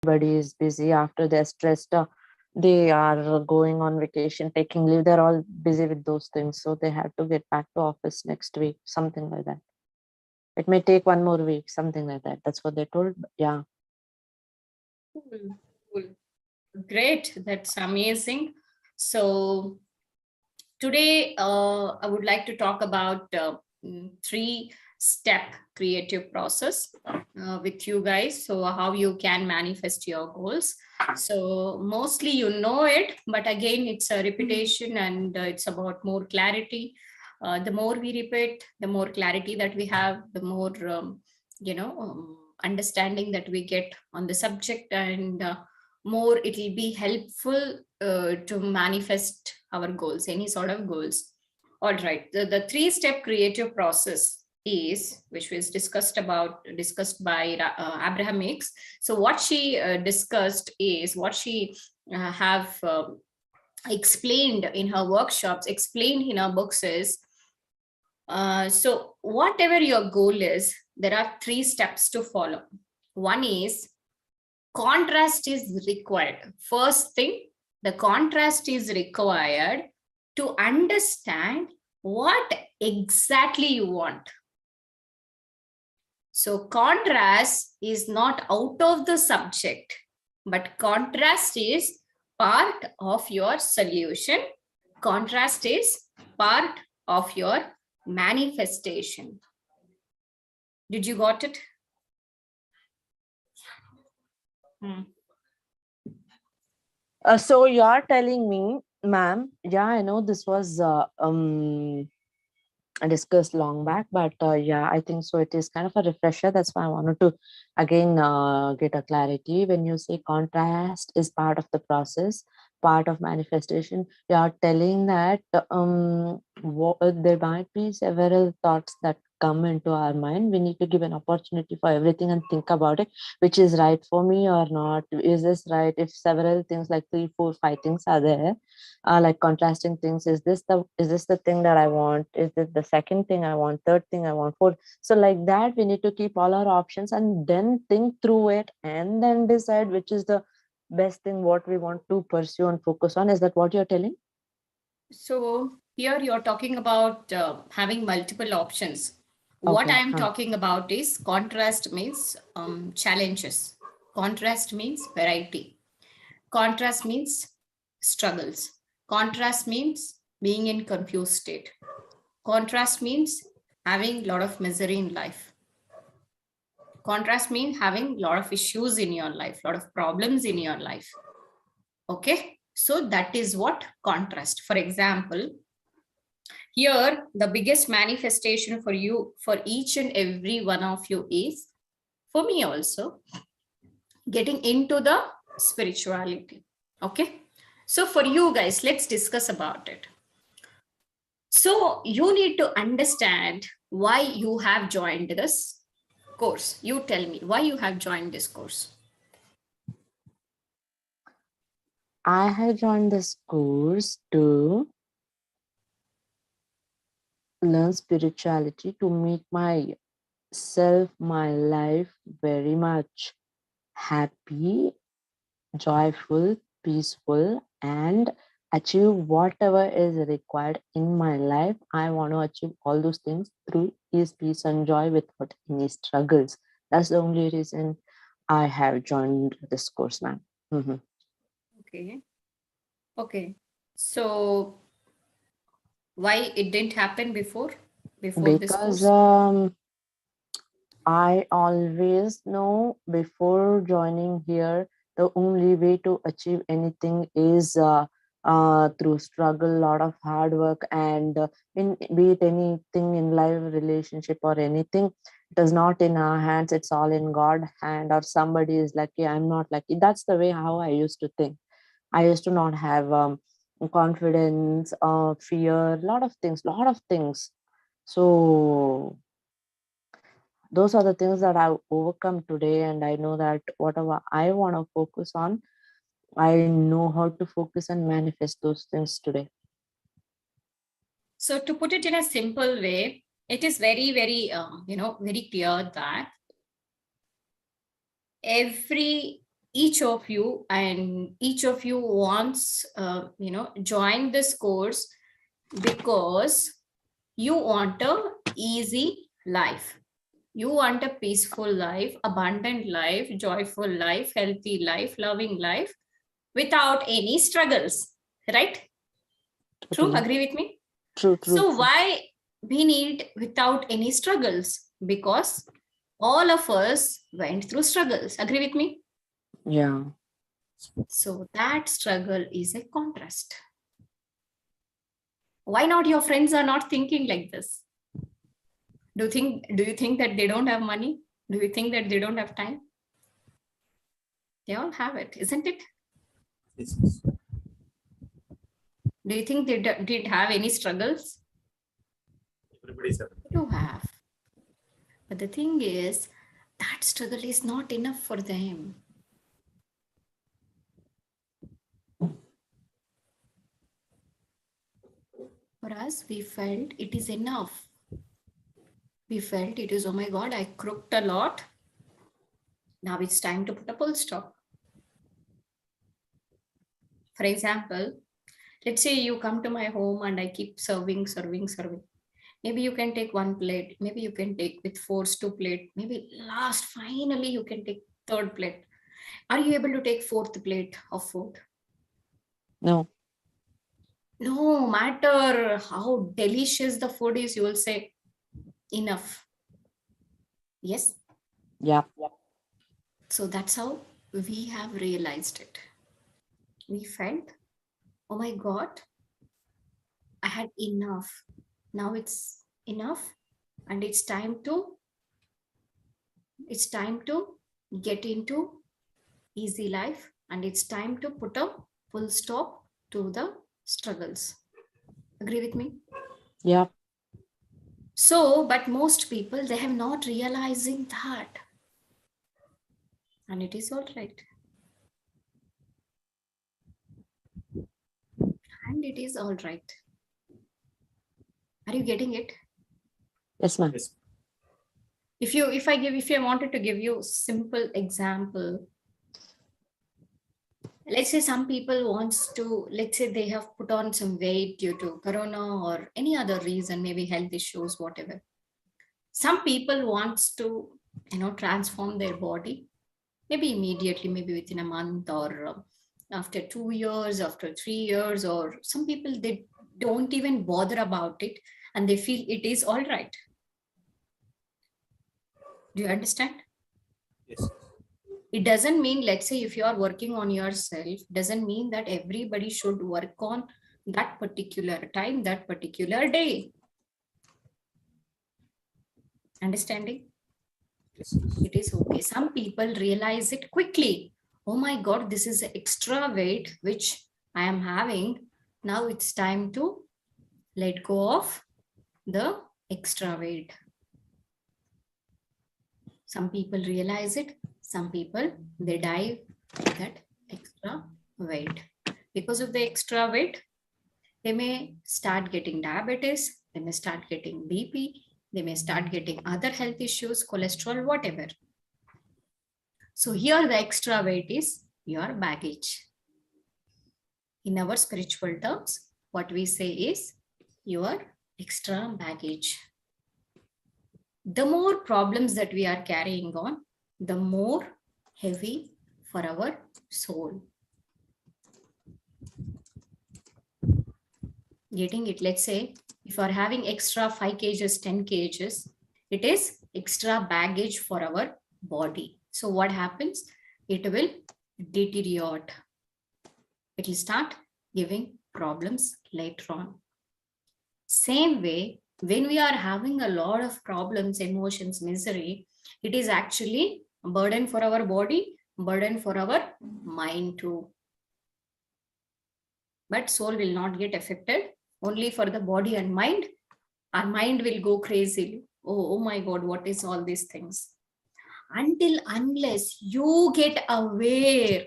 everybody is busy. After they're stressed, they are going on vacation, taking leave. They're all busy with those things. So they have to get back to office next week, something like that. It may take 1 more week, something like that. That's what they told. Yeah. Cool. Cool. Great. That's amazing. So today, I would like to talk about 3-step creative process with you guys. So how you can manifest your goals. So mostly you know it, but again, it's a repetition and it's about more clarity. The more we repeat, the more clarity that we have, the more, understanding that we get on the subject, and more it will be helpful to manifest our goals, any sort of goals. All right, the 3-step creative process is, which was discussed by Abraham Hicks. So what she discussed is what she have explained in her workshops, explained in her books is, so whatever your goal is, there are 3 steps to follow. One is contrast is required. First thing, the contrast is required to understand what exactly you want. So contrast is not out of the subject, but contrast is part of your solution. Contrast is part of your manifestation. Did you got it? So you're telling me, ma'am, yeah, I know this was discussed long back, but yeah, I think so. It is kind of a refresher. That's why I wanted to again get a clarity. When you say contrast is part of the process, part of manifestation, you are telling that there might be several thoughts that come into our mind. We need to give an opportunity for everything and think about it, which is right for me or not. Is this right? If several things like 3, 4, 5 things are there, like contrasting things, is this the thing that I want? Is this the second thing I want? Third thing I want? Fourth? So like that, we need to keep all our options and then think through it and then decide which is the best thing what we want to pursue and focus on. Is that what you're telling? So here you're talking about having multiple options. What Okay. I'm talking about is contrast means challenges. Contrast means variety. Contrast means struggles. Contrast means being in confused state. Contrast means having a lot of misery in life. Contrast means having a lot of issues in your life, a lot of problems in your life. Okay, so that is what contrast. For example, here the biggest manifestation for you, for each and every one of you, is, for me also, getting into the spirituality. Okay, so for you guys, let's discuss about it. So you need to understand why you have joined this course. You tell me why you have joined this course. I have joined this course to learn spirituality, to make myself, my life very much happy, joyful, peaceful, and achieve whatever is required in my life. I want to achieve all those things through ease, peace, and joy without any struggles. That's the only reason I have joined this course, ma'am. Okay. Okay. So why it didn't happen before this Because course? I always know before joining here, the only way to achieve anything is through struggle, lot of hard work, and in be it anything in life, relationship or anything, it is not in our hands. It's all in God hand. Or somebody is lucky, I'm not lucky. That's the way how I used to think. I used to not have confidence, fear, lot of things. So those are the things that I've overcome today, and I know that whatever I want to focus on, I know how to focus and manifest those things today. So to put it in a simple way, it is very, very, very clear that every each of you, and each of you wants join this course because you want a easy life, you want a peaceful life, abundant life, joyful life, healthy life, loving life, without any struggles, right? True, Totally. agree with me? True, true, So true. why we need without any struggles? Because all of us went through struggles, agree with me? Yeah. So that struggle is a contrast. Why not your friends are not thinking like this? Do you think that they don't have money? Do you think that they don't have time? They all have it, isn't it? Yes, yes. Do you think they did have any struggles? Everybody's having. They do have. But the thing is, that struggle is not enough for them. For us, we felt it is enough. We felt it is, oh my God, I crooked a lot. Now it's time to put a full stop. For example, let's say you come to my home and I keep serving, serving, serving. Maybe you can take one plate. Maybe you can take with force two plate. Maybe last, finally, you can take third plate. Are you able to take fourth plate of food? No. No matter how delicious the food is, you will say, enough. Yes. Yeah. So that's how we have realized it. We felt, oh my God, I had enough. Now it's enough, and it's time to get into easy life, and it's time to put a full stop to the struggles. Agree with me? Yeah. So, but most people, they have not realizing that, and it is all right. And it is all right. Are you getting it? Yes, ma'am. Yes. If I wanted to give you simple example, let's say some people wants to, let's say they have put on some weight due to corona or any other reason, maybe health issues, whatever. Some people wants to, transform their body, maybe immediately, maybe within a month, or after 2 years, after 3 years, or some people, they don't even bother about it, and they feel it is all right. Do you understand? Yes. It doesn't mean, let's say, if you are working on yourself, doesn't mean that everybody should work on that particular time, that particular day. Understanding? Yes. Yes. It is okay. Some people realize it quickly. Oh my God, this is extra weight which I am having. Now it's time to let go of the extra weight. Some people realize it. Some people, they die with that extra weight. Because of the extra weight, they may start getting diabetes, they may start getting BP, they may start getting other health issues, cholesterol, whatever. So here the extra weight is your baggage. In our spiritual terms, what we say is your extra baggage. The more problems that we are carrying on, the more heavy for our soul. Getting it? Let's say if you are having extra 5 kgs, 10 kgs, it is extra baggage for our body. So what happens? It will deteriorate. It will start giving problems later on. Same way, when we are having a lot of problems, emotions, misery, it is actually a burden for our body, burden for our mind too. But soul will not get affected, only for the body and mind. Our mind will go crazy. Oh my God, what is all these things? Unless you get aware,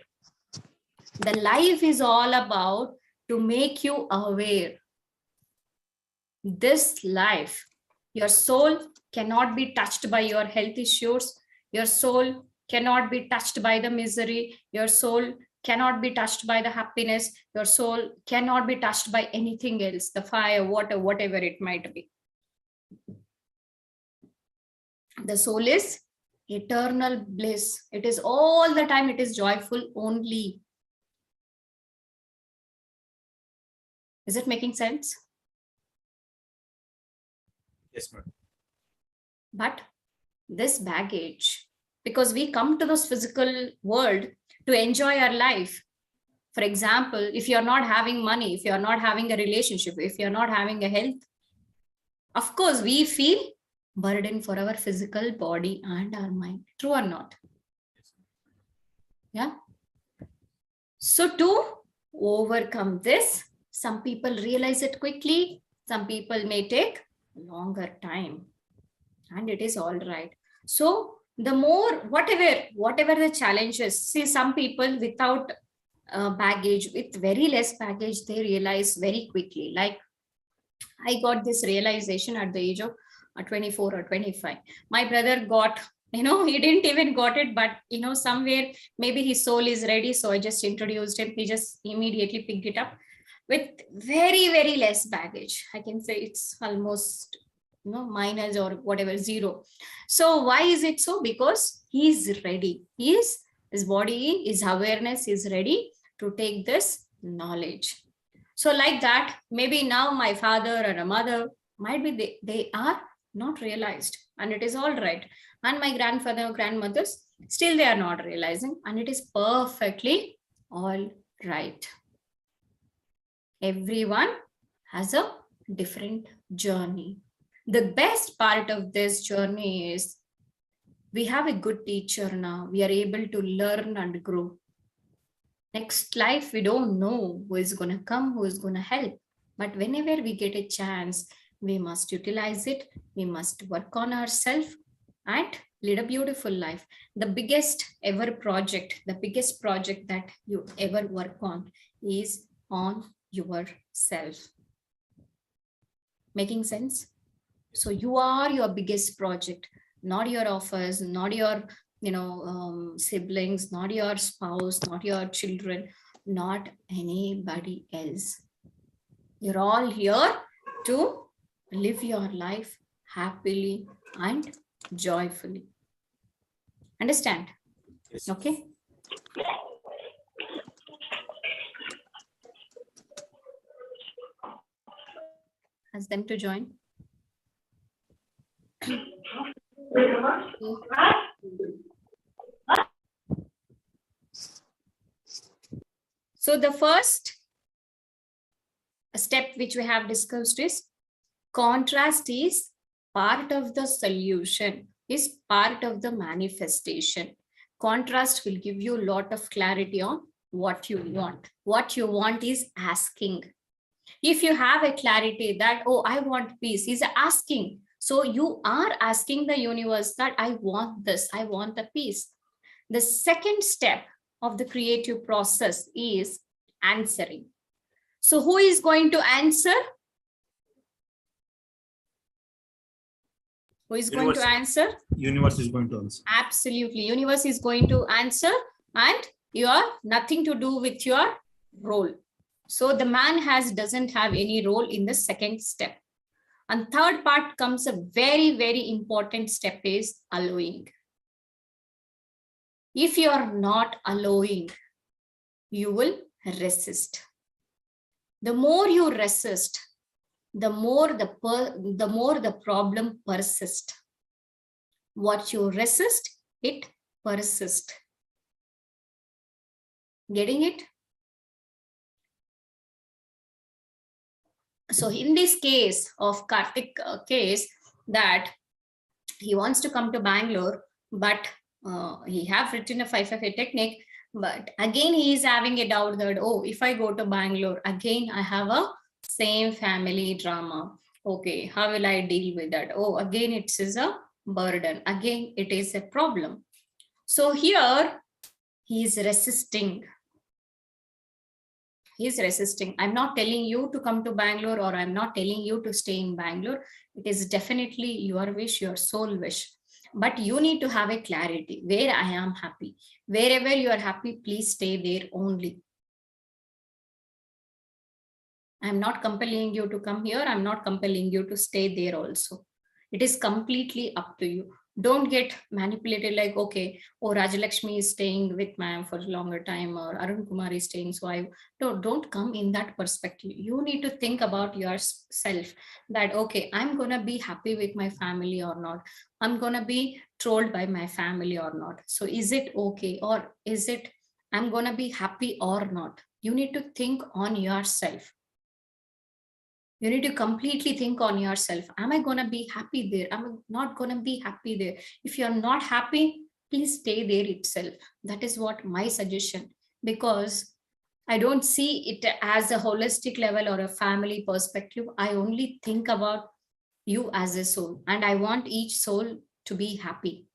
the life is all about to make you aware. This life, your soul cannot be touched by your health issues. Your soul cannot be touched by the misery. Your soul cannot be touched by the happiness. Your soul cannot be touched by anything else, the fire, water, whatever it might be. The soul is eternal bliss. It is all the time, it is joyful only. Is it making sense? Yes, madam. But this baggage, because we come to this physical world to enjoy our life. For example, if you're not having money, if you're not having a relationship, if you're not having a health, of course, we feel burden for our physical body and our mind. True or not? Yeah. So to overcome this, some people realize it quickly. Some people may take longer time, and it is all right. So the more, whatever the challenges, see, some people without baggage, with very less baggage, they realize very quickly. Like I got this realization at the age of 24 or 25. My brother got, he didn't even got it, but somewhere maybe his soul is ready. So I just introduced him. He just immediately picked it up with very, very less baggage. I can say it's almost minus or whatever, zero. So why is it so? Because he is ready. His body, his awareness is ready to take this knowledge. So like that, maybe now my father or a mother might be, they are not realized, and it is all right. And my grandfather or grandmothers, still they are not realizing, and it is perfectly all right. Everyone has a different journey. The best part of this journey is we have a good teacher now. We are able to learn and grow. Next life, we don't know who is going to come, who is going to help. But whenever we get a chance, we must utilize it. We must work on ourselves and lead a beautiful life. The biggest project that you ever work on is on yourself. Making sense? So you are your biggest project, not your offers, not your siblings, not your spouse, not your children, not anybody else. You're all here to live your life happily and joyfully. Understand? Yes. Okay. Ask them to join. So the first step which we have discussed is contrast is part of the solution, is part of the manifestation. Contrast will give you a lot of clarity on what you want. What you want is asking. If you have a clarity that, oh, I want peace, is asking. So you are asking the universe that I want this, I want the peace. The second step of the creative process is answering. So who is going to answer? Who is going to answer? Universe is going to answer. Absolutely. Universe is going to answer, and you are nothing to do with your role. So the man doesn't have any role in the second step. And third part comes a very, very important step is allowing. If you are not allowing, you will resist. The more you resist, the more the problem persists. What you resist, it persists. Getting it? So in this case of Karthik case, that he wants to come to Bangalore, but he have written a 558 technique, but again he is having a doubt that, oh, if I go to Bangalore, again I have a same family drama. Okay, how will I deal with that? Oh, again it is a burden. Again, it is a problem. So here he is resisting. He's resisting. I'm not telling you to come to Bangalore, or I'm not telling you to stay in Bangalore. It is definitely your wish, your soul wish. But you need to have a clarity where I am happy. Wherever you are happy, please stay there only. I'm not compelling you to come here. I'm not compelling you to stay there also. It is completely up to you. Don't get manipulated like, okay, oh, Rajalakshmi is staying with ma'am for a longer time, or Arun Kumar is staying. So don't come in that perspective. You need to think about yourself that, okay, I'm going to be happy with my family or not. I'm going to be trolled by my family or not. So is it okay? Or is it, I'm going to be happy or not? You need to think on yourself. You need to completely think on yourself. Am I going to be happy there? Am I not going to be happy there? If you're not happy, please stay there itself. That is what my suggestion, because I don't see it as a holistic level or a family perspective. I only think about you as a soul, and I want each soul to be happy.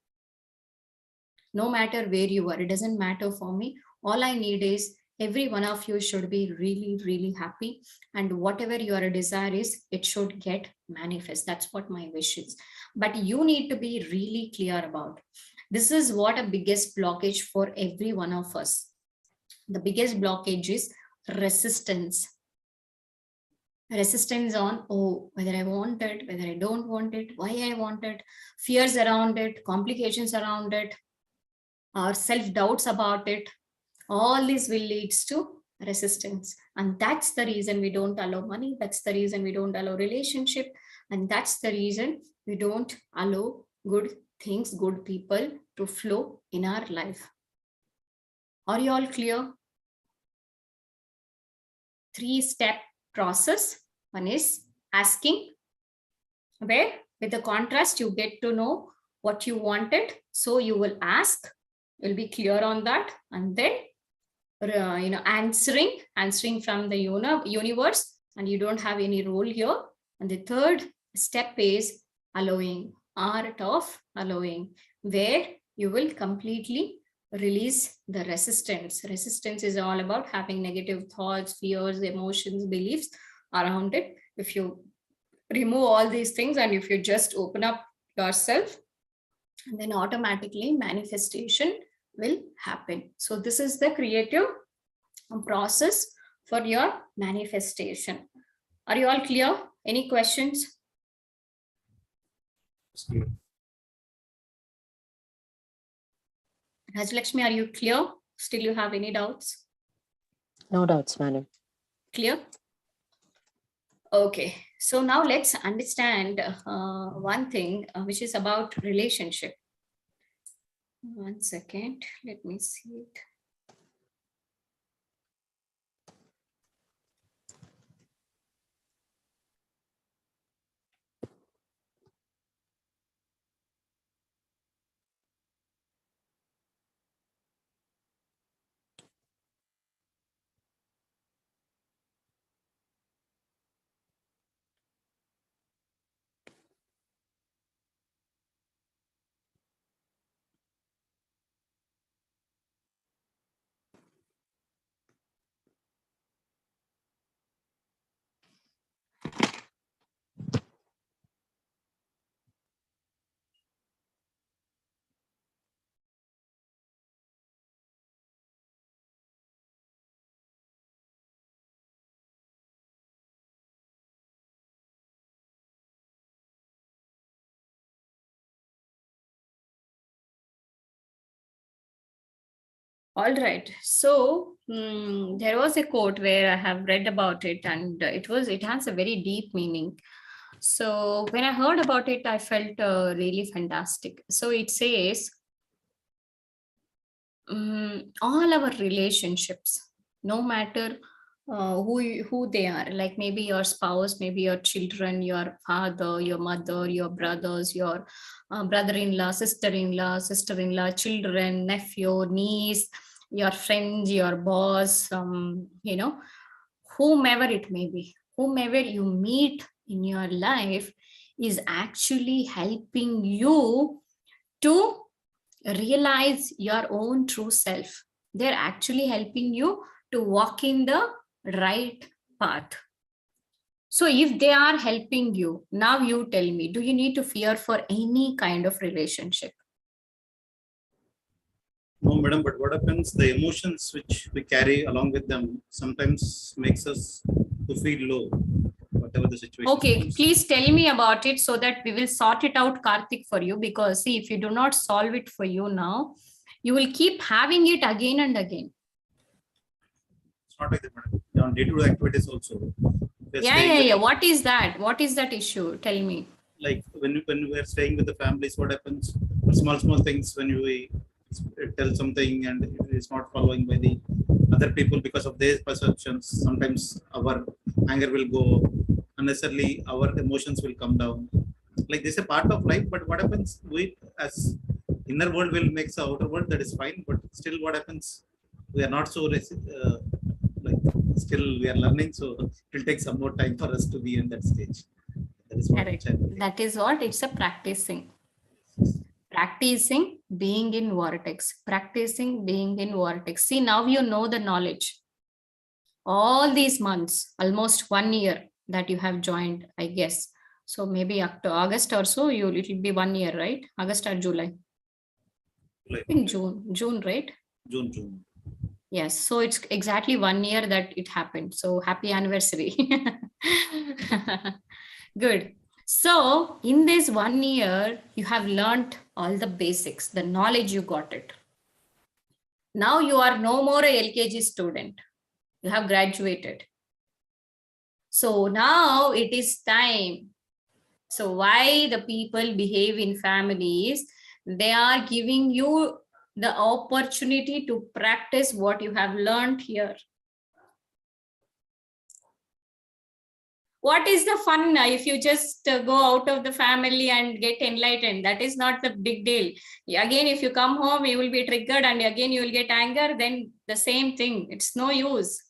No matter where you are, it doesn't matter for me. All I need is every one of you should be really, really happy, and whatever your desire is, it should get manifest. That's what my wish is. But you need to be really clear about this. Is what a biggest blockage for every one of us. The biggest blockage is resistance. Resistance on, oh, whether I want it, whether I don't want it, why I want it, fears around it, complications around it, or self-doubts about it. All this will leads to resistance, and that's the reason we don't allow money. That's the reason we don't allow relationship, and that's the reason we don't allow good things, good people to flow in our life. Are you all clear? 3-step process. One is asking, where with the contrast you get to know what you wanted, so you will ask, you'll be clear on that, and then answering from the universe, and you don't have any role here. And the third step is allowing, art of allowing, where you will completely release the resistance. Resistance is all about having negative thoughts, fears, emotions, beliefs around it. If you remove all these things and if you just open up yourself, then automatically manifestation will happen. So this is the creative process for your manifestation. Are you all clear? Any questions? Rajalakshmi, are you clear? Still you have any doubts? No doubts, madam. Clear? Okay, so now let's understand one thing which is about relationship. 1 second, let me see it. All right. So there was a quote where I have read about it, and it has a very deep meaning. So when I heard about it, I felt really fantastic. So it says, all our relationships, no matter who they are, like maybe your spouse, maybe your children, your father, your mother, your brothers, your brother-in-law, sister-in-law, children, nephew, niece, your friends, your boss, whomever it may be, whomever you meet in your life is actually helping you to realize your own true self. They're actually helping you to walk in the right path. So if they are helping you, now you tell me, do you need to fear for any kind of relationship? No, madam, but what happens, the emotions which we carry along with them sometimes makes us to feel low, whatever the situation Okay, comes. please tell me about it so that we will sort it out, Karthik, for you. Because see, if you do not solve it for you now, you will keep having it again and again. It's not like that, madam. On day-to-day activities also. we are Yeah, staying yeah, with yeah. the- What is that? What is that issue? Tell me. Like when we are staying with the families, what happens? Small things when we tell something and it is not following by the other people because of their perceptions. Sometimes our anger will go unnecessarily. Our emotions will come down. Like this is a part of life. But what happens? We as inner world will make the outer world. That is fine. But still, what happens? We are not so like still we are learning. So it will take some more time for us to be in that stage. That is what Correct. which I That is what it's a practicing. Practicing being in vortex. Practicing being in vortex. See, now you know the knowledge. All these months, almost 1 year that you have joined, I guess. So maybe up to August or so, it will be 1 year, right? August or July? like In June, right? June. Yes. So it's exactly 1 year that it happened. So happy anniversary. Good. So in this 1 year, you have learned all the basics, the knowledge you got it. Now you are no more a LKG student. You have graduated. So now it is time. So why the people behave in families? They are giving you the opportunity to practice what you have learned here. What is the fun if you just go out of the family and get enlightened? That is not the big deal. Again, if you come home, you will be triggered and again you will get anger, then the same thing. It's no use.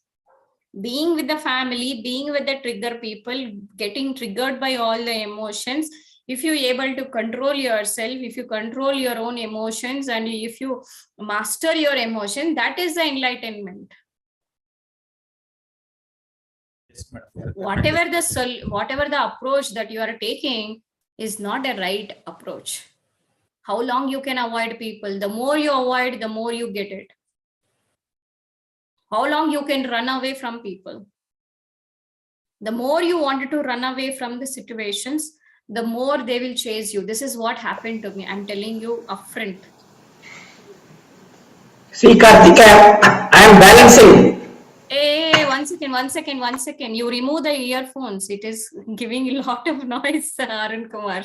Being with the family, being with the trigger people, getting triggered by all the emotions, if you're able to control yourself, if you control your own emotions and if you master your emotion, that is the enlightenment. Yes, madam. Whatever the approach that you are taking is not a right approach. How long you can avoid people? The more you avoid, the more you get it. How long you can run away from people? The more you wanted to run away from the situations, the more they will chase you. This is what happened to me. I'm telling you upfront. See, Karthik, I am balancing. Hey, one second. You remove the earphones. It is giving a lot of noise, Arun Kumar.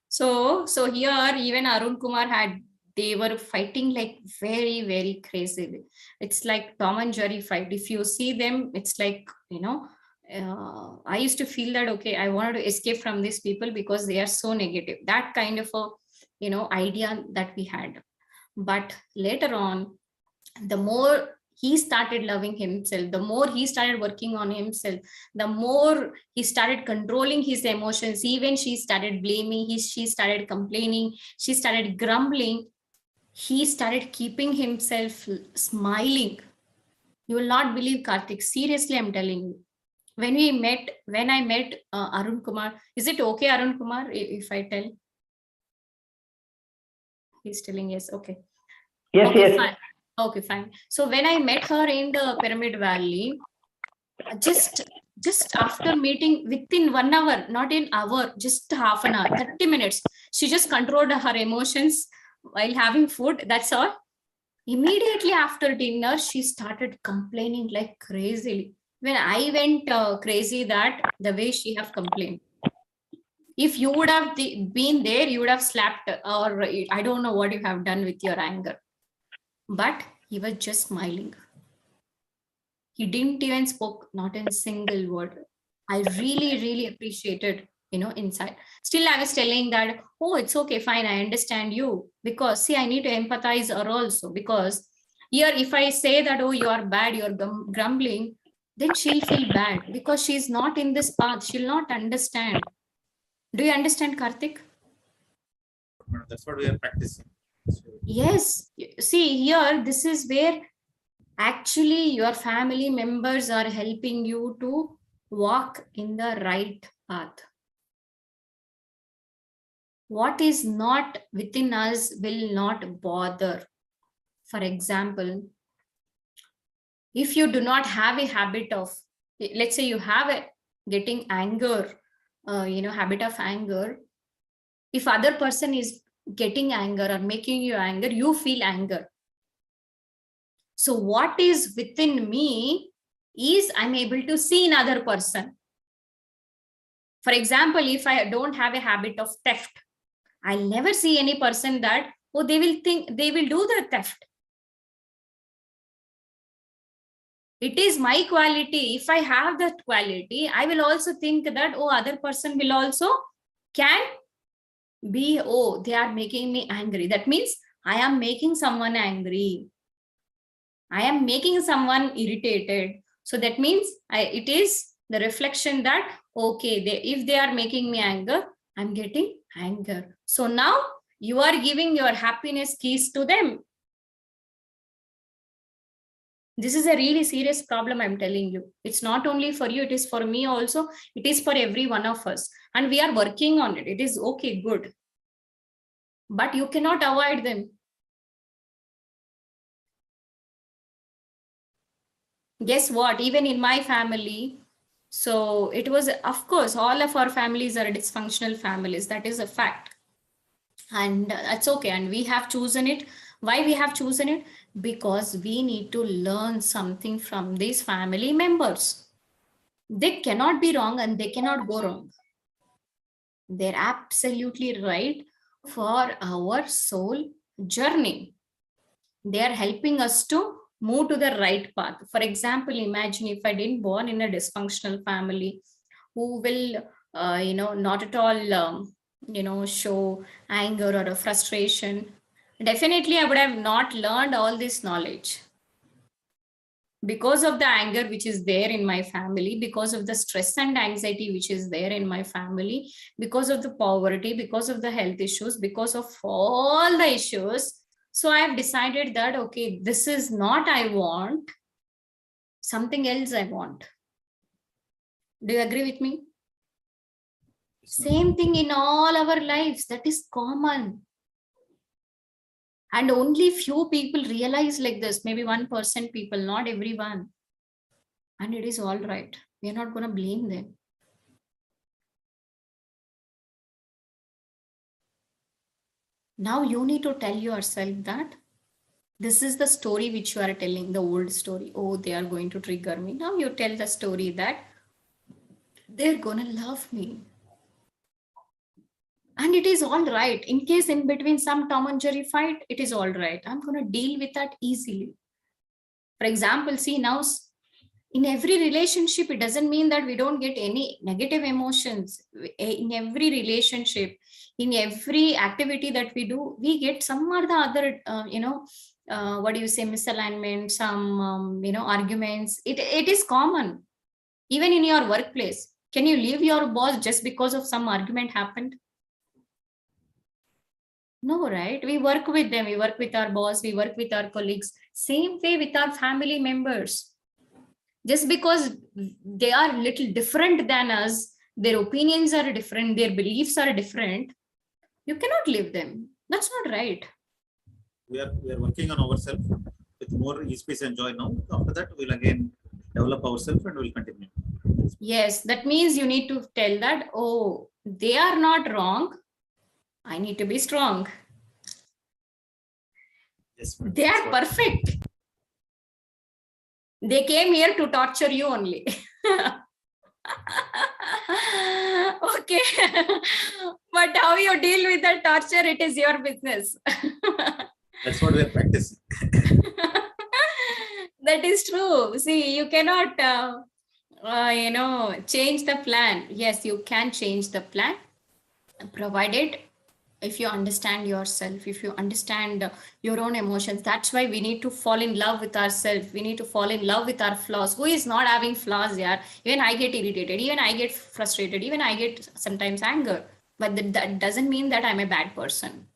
So here even Arun Kumar they were fighting like very, very crazy. It's like Tom and Jerry fight. If you see them, it's like, I used to feel that, okay, I wanted to escape from these people because they are so negative. That kind of a, idea that we had. But later on, the more he started loving himself, the more he started working on himself, the more he started controlling his emotions. Even she started blaming, she started complaining, she started grumbling. He started keeping himself smiling. You will not believe, Karthik. Seriously, I'm telling you. When I met Arun Kumar, is it okay, Arun Kumar, if I tell? He's telling yes. Okay. Yes, Okay, yes. fine. Okay, fine. So when I met her in the Pyramid Valley, just after meeting, within 1 hour, not in hour, just half an hour, 30 minutes, she just controlled her emotions while having food. That's all. Immediately after dinner, she started complaining like crazily. When I went crazy, that the way she have complained. If you would have been there, you would have slapped, or I don't know what you have done with your anger. But he was just smiling. He didn't even spoke not a single word. I really, really appreciated, inside. Still, I was telling that, oh, it's okay, fine, I understand you. Because see, I need to empathize her also. Because here, if I say that, oh, you are bad, you're grumbling, then she'll feel bad because she's not in this path. She'll not understand. Do you understand, Karthik? That's what we are practicing. So, Yes. See, here, this is where Actually, your family members are helping you to walk in the right path. What is not within us will not bother. For example, if you do not have a habit of, let's say you have a getting anger, habit of anger. If other person is getting anger or making you anger, you feel anger. So what is within me is I'm able to see in other person. For example, if I don't have a habit of theft, I'll never see any person that, oh, they will think they will do the theft. It is my quality. If I have that quality, I will also think that, oh, other person will also can be, oh, they are making me angry. That means I am making someone angry. I am making someone irritated. So that means it is the reflection that, okay, if they are making me anger, I'm getting anger. So now you are giving your happiness keys to them. This is a really serious problem, I'm telling you. It's not only for you, it is for me also. It is for every one of us. And we are working on it. It is okay, good. But you cannot avoid them. Guess what? Even in my family, so it was, of course, all of our families are dysfunctional families. That is a fact. And that's okay. And we have chosen it. Why we have chosen it? Because we need to learn something from these family members. They cannot be wrong and they cannot go wrong. They're absolutely right for our soul journey. They are helping us to move to the right path. For example, imagine if I didn't born in a dysfunctional family who will, not at all, show anger or a frustration. Definitely, I would have not learned all this knowledge. Because of the anger which is there in my family, because of the stress and anxiety which is there in my family, because of the poverty, because of the health issues, because of all the issues. So I have decided that, okay, this is not I want, something else I want. Do you agree with me? Same thing in all our lives. That is common. And only few people realize like this, maybe 1% people, not everyone. And it is all right. We are not going to blame them. Now you need to tell yourself that this is the story which you are telling, the old story. Oh, they are going to trigger me. Now you tell the story that they're going to love me. And it is all right. In case in between some Tom and Jerry fight, it is all right. I'm going to deal with that easily. For example, see now, in every relationship, it doesn't mean that we don't get any negative emotions. In every relationship, in every activity that we do, we get some or the other, misalignment, some, arguments. It is common. Even in your workplace, can you leave your boss just because of some argument happened? No, right? We work with them. We work with our boss. We work with our colleagues. Same way with our family members. Just because they are little different than us, their opinions are different, their beliefs are different, you cannot leave them. That's not right. We are working on ourselves with more ease, peace, and joy now. After that, we'll again develop ourselves and we'll continue. Yes, that means you need to tell that, oh, they are not wrong. I need to be strong. Yes, they are perfect. They came here to torture you only. Okay. But how you deal with the torture, it is your business. That's what we are practicing. That is true. See, you cannot, change the plan. Yes, you can change the plan, provided if you understand yourself, if you understand your own emotions. That's why we need to fall in love with ourselves. We need to fall in love with our flaws. Who is not having flaws? Yeah, even I get irritated, even I get frustrated, even I get sometimes anger, but that doesn't mean that I'm a bad person.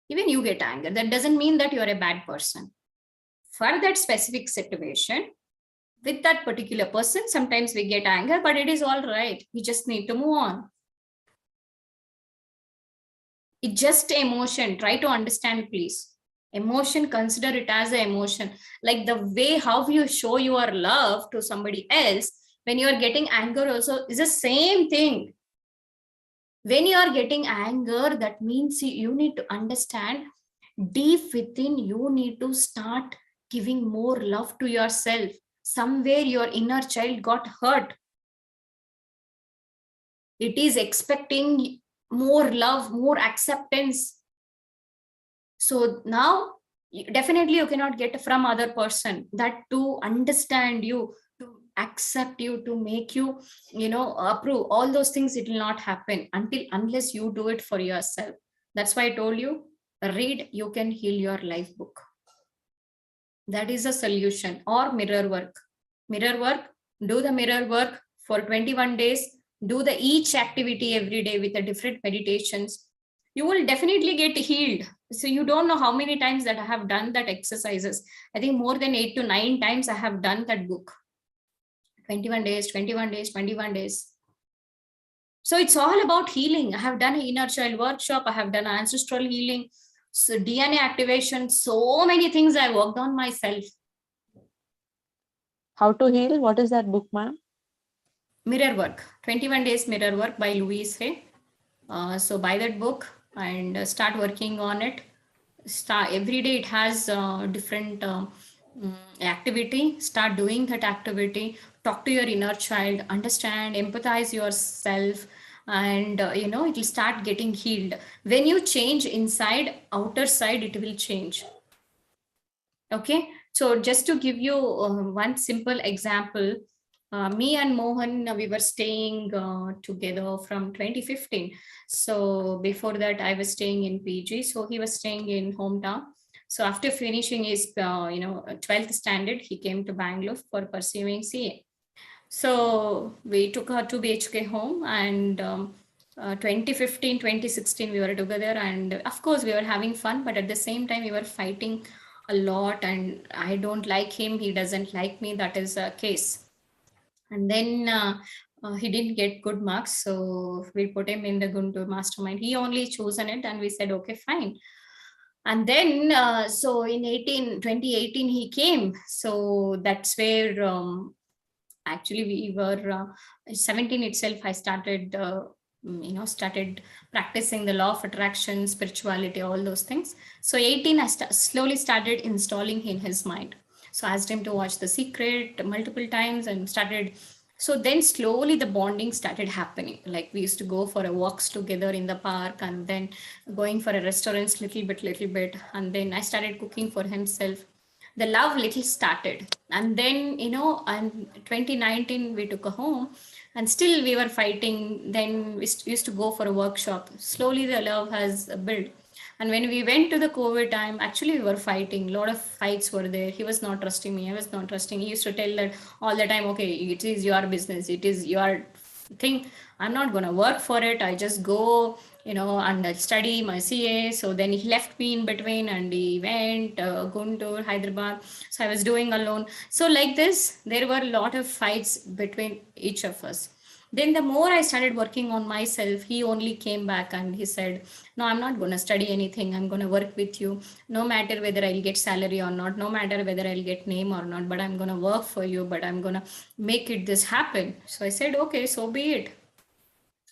Even you get anger, that doesn't mean that you're a bad person. for that specific situation with that particular person. Sometimes we get anger, but it is all right. We just need to move on. It's just emotion. Try to understand, please. Emotion, consider it as an emotion. Like the way how you show your love to somebody else, when you are getting anger also is the same thing. When you are getting anger, that means you need to understand deep within, you need to start giving more love to yourself. Somewhere your inner child got hurt. It is expecting more love, more acceptance. So now definitely you cannot get from other person that to understand you, to accept you, to make you, approve all those things. It will not happen unless you do it for yourself. That's why I told you, read You Can Heal Your Life book. That is a solution. Or mirror work. Do the mirror work for 21 days. Do the each activity every day with the different meditations. You will definitely get healed. So you don't know how many times that I have done that exercises. I think more than 8 to 9 times I have done that book. 21 days, 21 days, 21 days. So it's all about healing. I have done an inner child workshop. I have done ancestral healing. So DNA activation, so many things I worked on myself. How to Heal? What is that book, ma'am? Mirror Work, 21 Days Mirror Work by Louise Hay. So buy that book and start working on it. Every day it has different activity. Start doing that activity. Talk to your inner child, understand, empathize yourself, and it will start getting healed. When you change inside, outer side, it will change. Okay, so just to give you one simple example, me and Mohan, we were staying together from 2015. So before that, I was staying in PG. So he was staying in hometown. So after finishing his, 12th standard, he came to Bangalore for pursuing CA. So we took our 2 BHK home, and 2015, 2016, we were together. And of course, we were having fun, but at the same time, we were fighting a lot. And I don't like him, he doesn't like me. That is a case. And then he didn't get good marks, so we put him in the Guntur mastermind. He only chosen it, and we said, okay, fine. And then so in 2018 he came. So that's where actually we were 17 itself, I started started practicing the law of attraction, spirituality, all those things. So 18 I slowly started installing in his mind. So I asked him to watch The Secret multiple times and started. So then slowly the bonding started happening. Like we used to go for a walks together in the park, and then going for a restaurants little bit. And then I started cooking for himself. The love little started. And then, and 2019 we took a home, and still we were fighting. Then we used to go for a workshop. Slowly the love has built. And when we went to the COVID time, actually we were fighting. A lot of fights were there. He was not trusting me. I was not trusting. He used to tell that all the time, okay, it is your business. It is your thing. I'm not going to work for it. I just go, and I'll study my CA. So then he left me in between, and he went Guntur, Hyderabad. So I was doing alone. So like this, there were a lot of fights between each of us. Then the more I started working on myself, he only came back and he said, no, I'm not going to study anything. I'm going to work with you. No matter whether I'll get salary or not, no matter whether I'll get name or not, but I'm going to work for you, but I'm going to make it this happen. So I said, okay, so be it.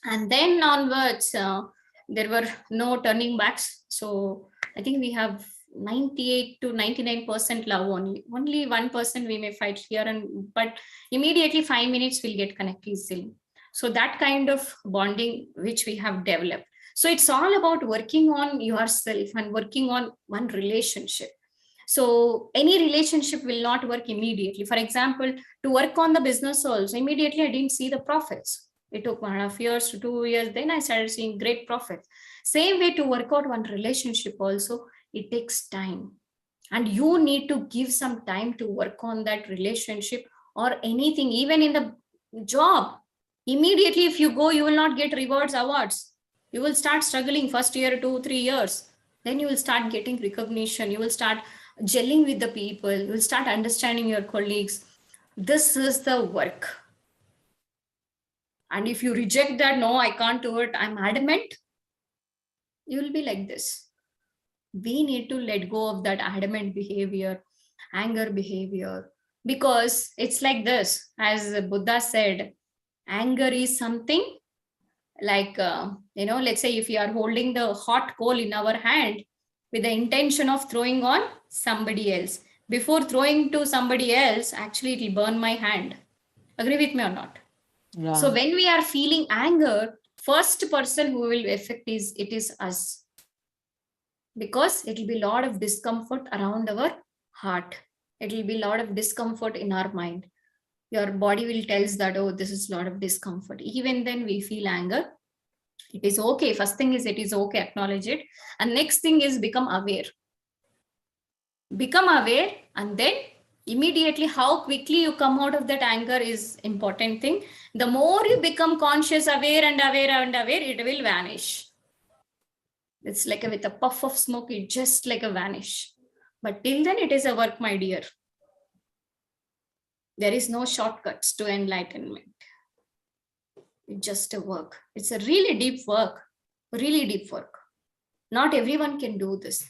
And then onwards, there were no turning backs. So I think we have 98 to 99% love only. Only 1% we may fight here, but immediately 5 minutes we'll get connected easily. So that kind of bonding which we have developed. So it's all about working on yourself and working on one relationship. So any relationship will not work immediately. For example, to work on the business also, immediately I didn't see the profits. It took 1.5 years to 2 years. Then I started seeing great profits. Same way to work out one relationship also, it takes time. And you need to give some time to work on that relationship or anything, even in the job. Immediately, if you go, you will not get rewards, awards. You will start struggling first year, 2, 3 years. Then you will start getting recognition. You will start, gelling with the people, you will start understanding your colleagues. This is the work. And if you reject that, no, I can't do it, I'm adamant, you will be like this. We need to let go of that adamant behavior, anger behavior, because it's like this. As Buddha said, anger is something like, let's say if you are holding the hot coal in our hand with the intention of throwing on somebody else. Before throwing to somebody else, actually it will burn my hand. Agree with me or not? Yeah. So when we are feeling anger, first person who will affect is us, because it will be a lot of discomfort around our heart. It will be a lot of discomfort in our mind. Your body will tells that, oh, this is a lot of discomfort. Even then we feel anger. It is okay. First thing is, it is okay, acknowledge it. And next thing is become aware. Become aware, and then immediately how quickly you come out of that anger is important thing. The more you become conscious, aware and aware and aware, it will vanish. It's like with a puff of smoke, it just like a vanish. But till then, it is a work, my dear. There is no shortcuts to enlightenment. It's just a work. It's a really deep work, really deep work. Not everyone can do this.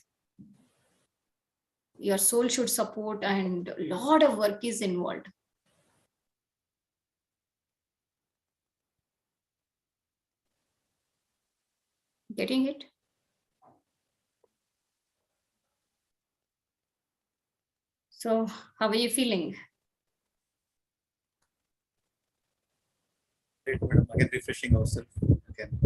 Your soul should support, and a lot of work is involved. Getting it? So how are you feeling? Great, madam. Again, refreshing ourselves. Again,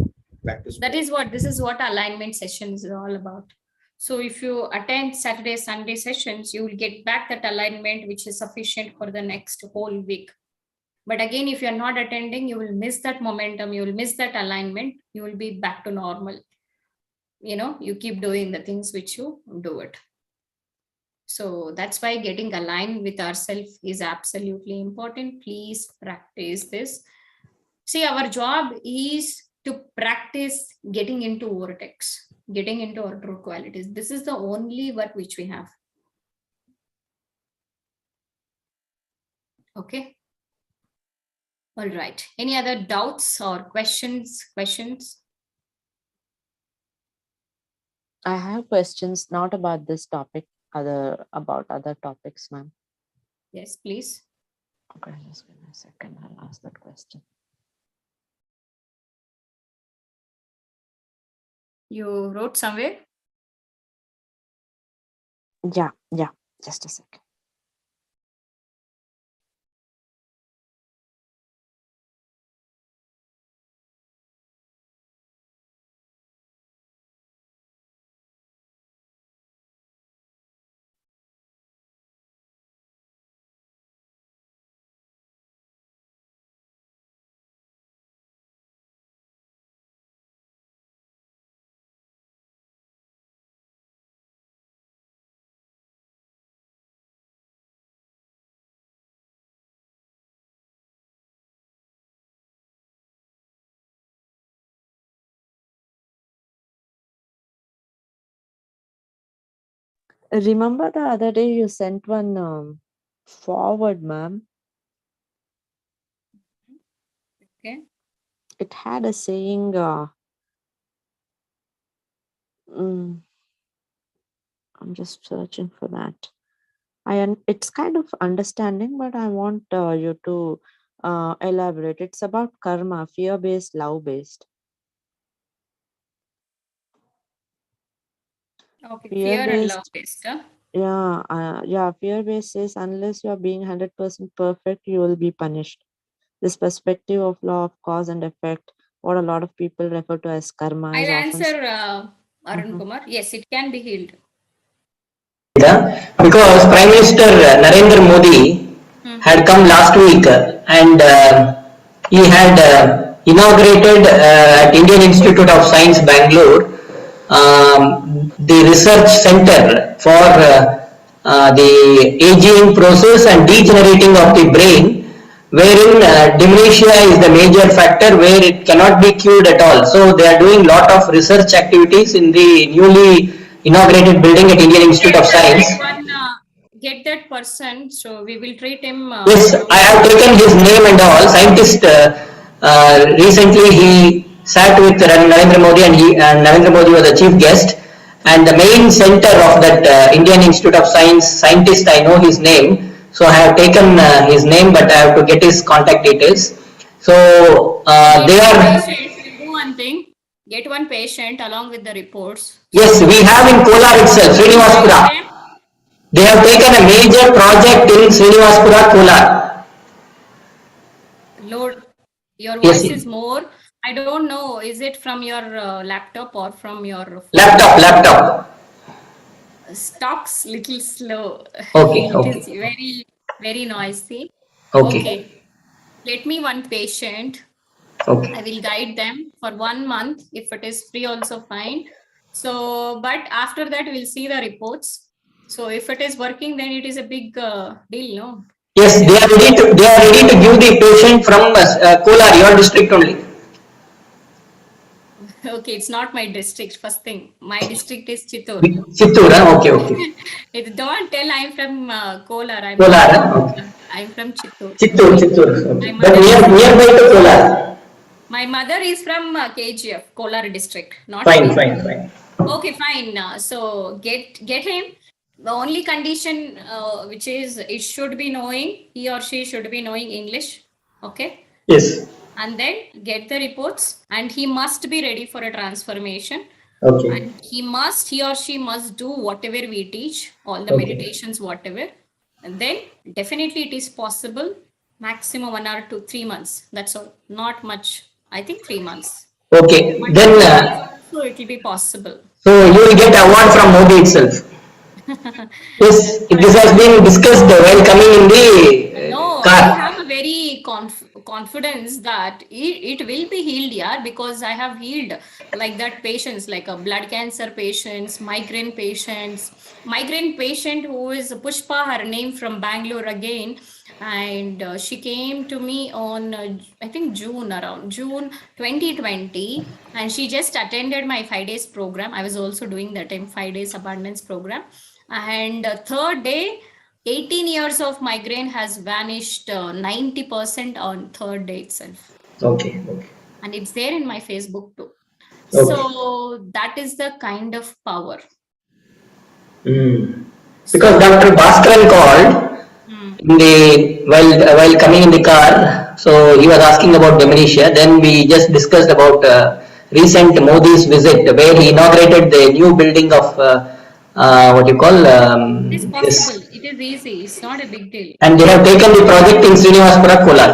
back to That is what, this is what alignment sessions is all about. So if you attend Saturday, Sunday sessions, you will get back that alignment, which is sufficient for the next whole week. But again, if you're not attending, you will miss that momentum, you will miss that alignment, you will be back to normal. You keep doing the things which you do it. So that's why getting aligned with ourselves is absolutely important. Please practice this. See, our job is to practice getting into vortex, getting into our true qualities. This is the only work which we have. Okay. All right. Any other doubts or questions? I have questions not about this topic, about other topics, ma'am. Yes, please. Okay, just give me a second. I'll ask that question. You wrote somewhere? Yeah, just a second. Remember the other day you sent one forward, ma'am? Okay. It had a saying, I'm just searching for that. It's kind of understanding, but I want you to elaborate. It's about karma, fear-based, love-based. Okay. Fear and Fear-based, love based. fear-based says unless you are being 100% perfect, you will be punished. This perspective of law of cause and effect, what a lot of people refer to as karma, is I'll often. answer Arun Kumar. Yes, it can be healed. Because Prime Minister Narendra Modi had come last week and he had inaugurated at Indian Institute of Science, Bangalore, the research center for the aging process and degenerating of the brain, wherein dementia is the major factor where it cannot be cured at all. So they are doing lot of research activities in the newly inaugurated building at Indian Institute of Science. get that person, so we will treat him. Yes, I have taken his name and all. Scientist, recently he sat with Narendra Modi, and Narendra Modi was the chief guest. And the main center of that Indian Institute of Science scientist, I know his name. So I have taken his name, but I have to get his contact details. So Get they one are. patient. We'll do one thing. Get one patient along with the reports. Yes, we have in Kolar itself, Srinivaspura. They have taken a major project in Srinivaspura, Kolar. Load. Your Yes, voice is more. I don't know. Is it from your laptop or from your phone? laptop. Stocks little slow. Okay, It is okay, very, very noisy. okay, Okay. Let me one patient. I okay. will guide them for 1 month. If it is free, also fine. So, but after that, we'll see the reports. So, if it is working, then it is a big deal, no? Yes, they are ready to. They are ready to give the patient from Kolar, your district only. Okay, it's not my district. First thing, my district is Chittor. Chittoor, okay, okay. Don't tell I'm from Kolar. I'm not Kolar, from okay. Kolar. I'm from Chittor. Chittoor, Okay. Chittoor, My okay. But mother is nearby to Kolar. my mother is from KGF, Kolar district, not Fine, me. fine, fine. Okay, fine. So get him. The only condition which is it should be knowing, he or she should be knowing English. Okay. Yes. And then get the reports, and he must be ready for a transformation. Okay. And he or she must do whatever we teach, all the Okay. meditations, whatever. And then definitely it is possible, maximum 1 or 3 months. That's all. Not much. I think 3 months. Okay. Then, Multiple days also it will be possible. so you will get award from Modi itself. Yes, For this has sure. been discussed while coming in the No, I car. have a very confidence that it will be healed, yeah, because I have healed like that patients, like a blood cancer patients, migraine patient who is Pushpa, her name from Bangalore again, and she came to me on I think around June 2020, and she just attended my 5 days program. I was also doing that time 5 days abundance program, and third day 18 years of migraine has vanished 90% on third day itself. Okay, okay, And it's there in my Facebook too. okay. So that is the kind of power. Mm. Because So, Dr. Bhaskaran called hmm, in the while coming in the car, so he was asking about dementia. Then we just discussed about recent Modi's visit, where he inaugurated the new building of what you call it is possible. this, It is easy. It's not a big deal. and they have taken the project in Srinivaspura, Kolar.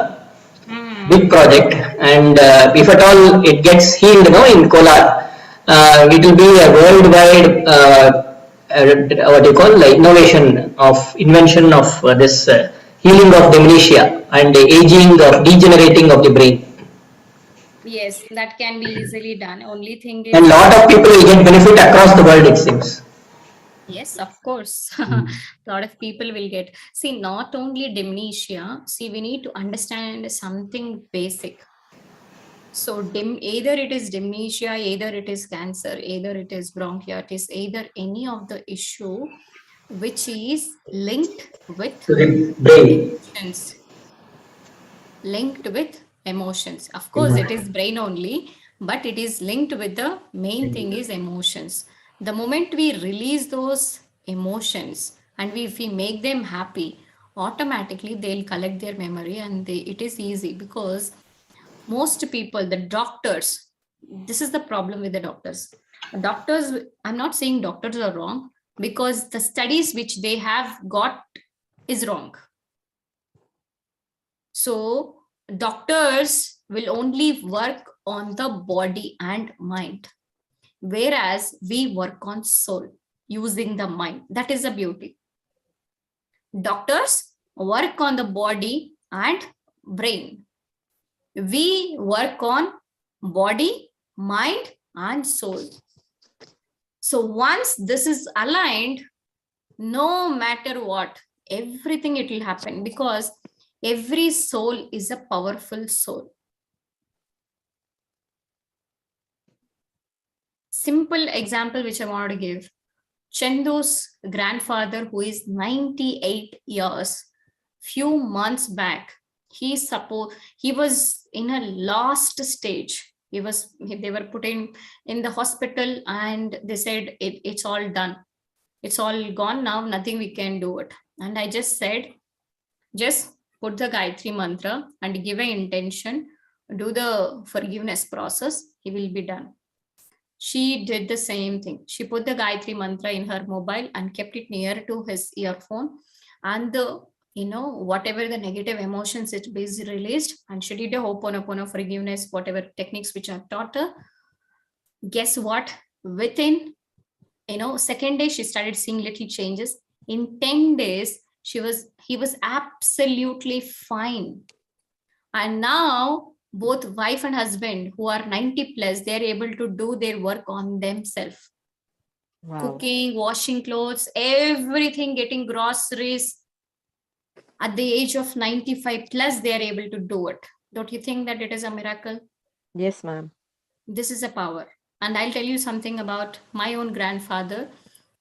Hmm. Big project, and if at all it gets healed, in Kolar, it will be a worldwide what do you call innovation of invention of this healing of dementia and aging of degenerating of the brain, Yes, that can be easily done. Only thing and is, lot of people will get benefit across the world, it seems. yes, of course. A lot of people will get. See, not only dementia, see, we need to understand something basic. So either it is dementia, either it is cancer, either it is bronchitis, either any of the issue which is linked with To the brain. emotions. Linked with emotions. Of course, it is Emotion. brain only, but it is linked with the main thing is emotions. The moment we release those emotions and if we make them happy, automatically they'll collect their memory, and it is easy because most people, the doctors, this is the problem with the doctors. I'm not saying doctors are wrong, because the studies which they have got is wrong. So doctors will only work on the body and mind, whereas we work on soul using the mind. That is the beauty. Doctors work on the body and brain. We work on body, mind, and soul. So once this is aligned, no matter what, everything it will happen, because every soul is a powerful soul. Simple example which I want to give. Chandu's grandfather, who is 98 years, few months back, he was in a last stage. They were put in the hospital, and they said it's all done. It's all gone now, nothing we can do it. And I just said, just put the Gayatri mantra and give an intention, do the forgiveness process, he will be done. She did the same thing. She put the Gayatri mantra in her mobile and kept it near to his earphone. And whatever the negative emotions it is released, and she did a Ho'oponopono forgiveness, whatever techniques which I've taught her. Guess what? Within, second day, she started seeing little changes. In 10 days, he was absolutely fine. And now both wife and husband, who are 90 plus, they're able to do their work on themselves. Wow. Cooking, washing clothes, everything, getting groceries. At the age of 95 plus, they are able to do it. Don't you think that it is a miracle? Yes, ma'am. This is a power. And I'll tell you something about my own grandfather,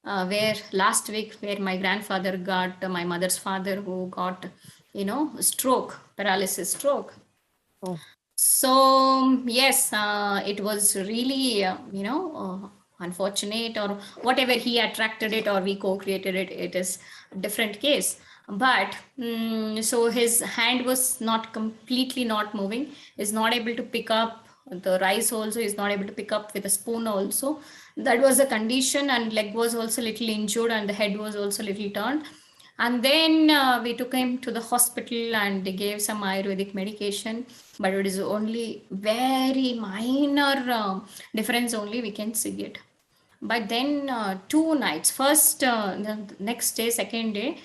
where last week, where my grandfather got my mother's father, who got, paralysis stroke. Oh. So yes, it was really, unfortunate, or whatever, he attracted it or we co-created it. It is a different case. But so his hand was not completely not moving, is not able to pick up the rice, also is not able to pick up with a spoon also. That was the condition, and leg was also little injured, and the head was also little turned. And then we took him to the hospital, and they gave some Ayurvedic medication, but it is only very minor difference only we can see it. But then 2 nights, first, the next day, second day,